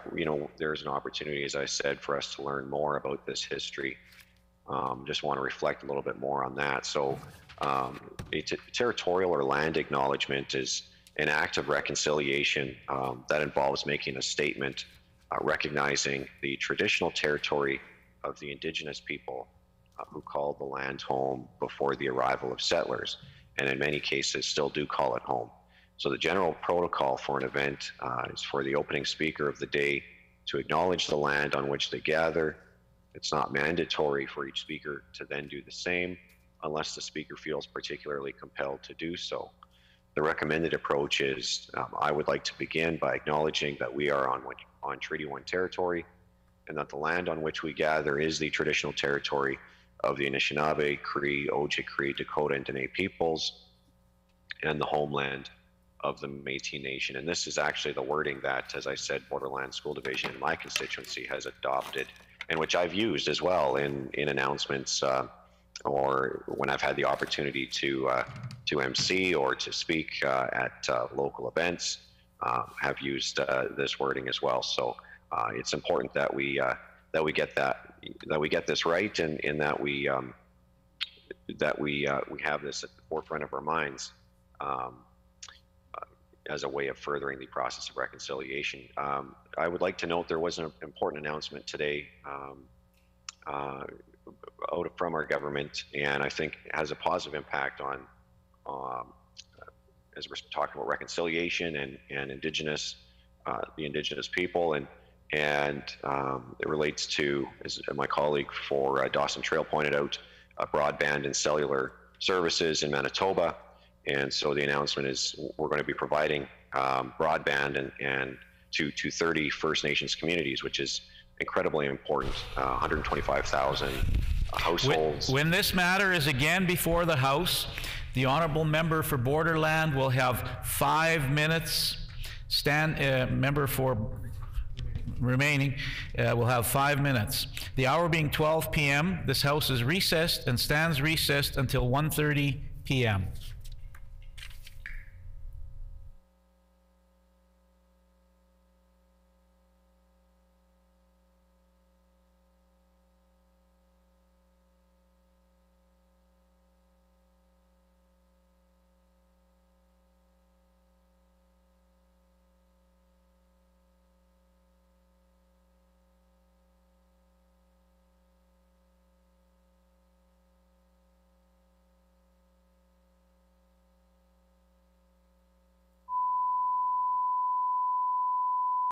there's an opportunity, as I said, for us to learn more about this history. Just want to reflect a little bit more on that. So a territorial or land acknowledgement is an act of reconciliation that involves making a statement recognizing the traditional territory of the Indigenous people who called the land home before the arrival of settlers, and in many cases still do call it home. So the general protocol for an event is for the opening speaker of the day to acknowledge the land on which they gather. It's not mandatory for each speaker to then do the same unless the speaker feels particularly compelled to do so. The recommended approach is I would like to begin by acknowledging that we are on Treaty 1 territory and that the land on which we gather is the traditional territory of the Anishinaabe, Cree, Ojibwe, Dakota, and Dene peoples, and the homeland of the Métis Nation. And this is actually the wording that, as I said, Borderland School Division in my constituency has adopted, and which I've used as well in announcements or when I've had the opportunity to MC or to speak at local events, have used this wording as well. So it's important that we get this right, and that we have this at the forefront of our minds as a way of furthering the process of reconciliation. I would like to note there was an important announcement today from our government, and I think it has a positive impact on as we're talking about reconciliation and Indigenous, the Indigenous people, and it relates to, as my colleague for Dawson Trail pointed out, broadband and cellular services in Manitoba. And so the announcement is we're going to be providing broadband and to 30 First Nations communities, which is incredibly important. 125,000 households. When this matter is again before the House, The honorable member for Borderland will have 5 minutes. Member for remaining will have 5 minutes. The hour being 12 p.m., this House is recessed and stands recessed until 1:30 p.m.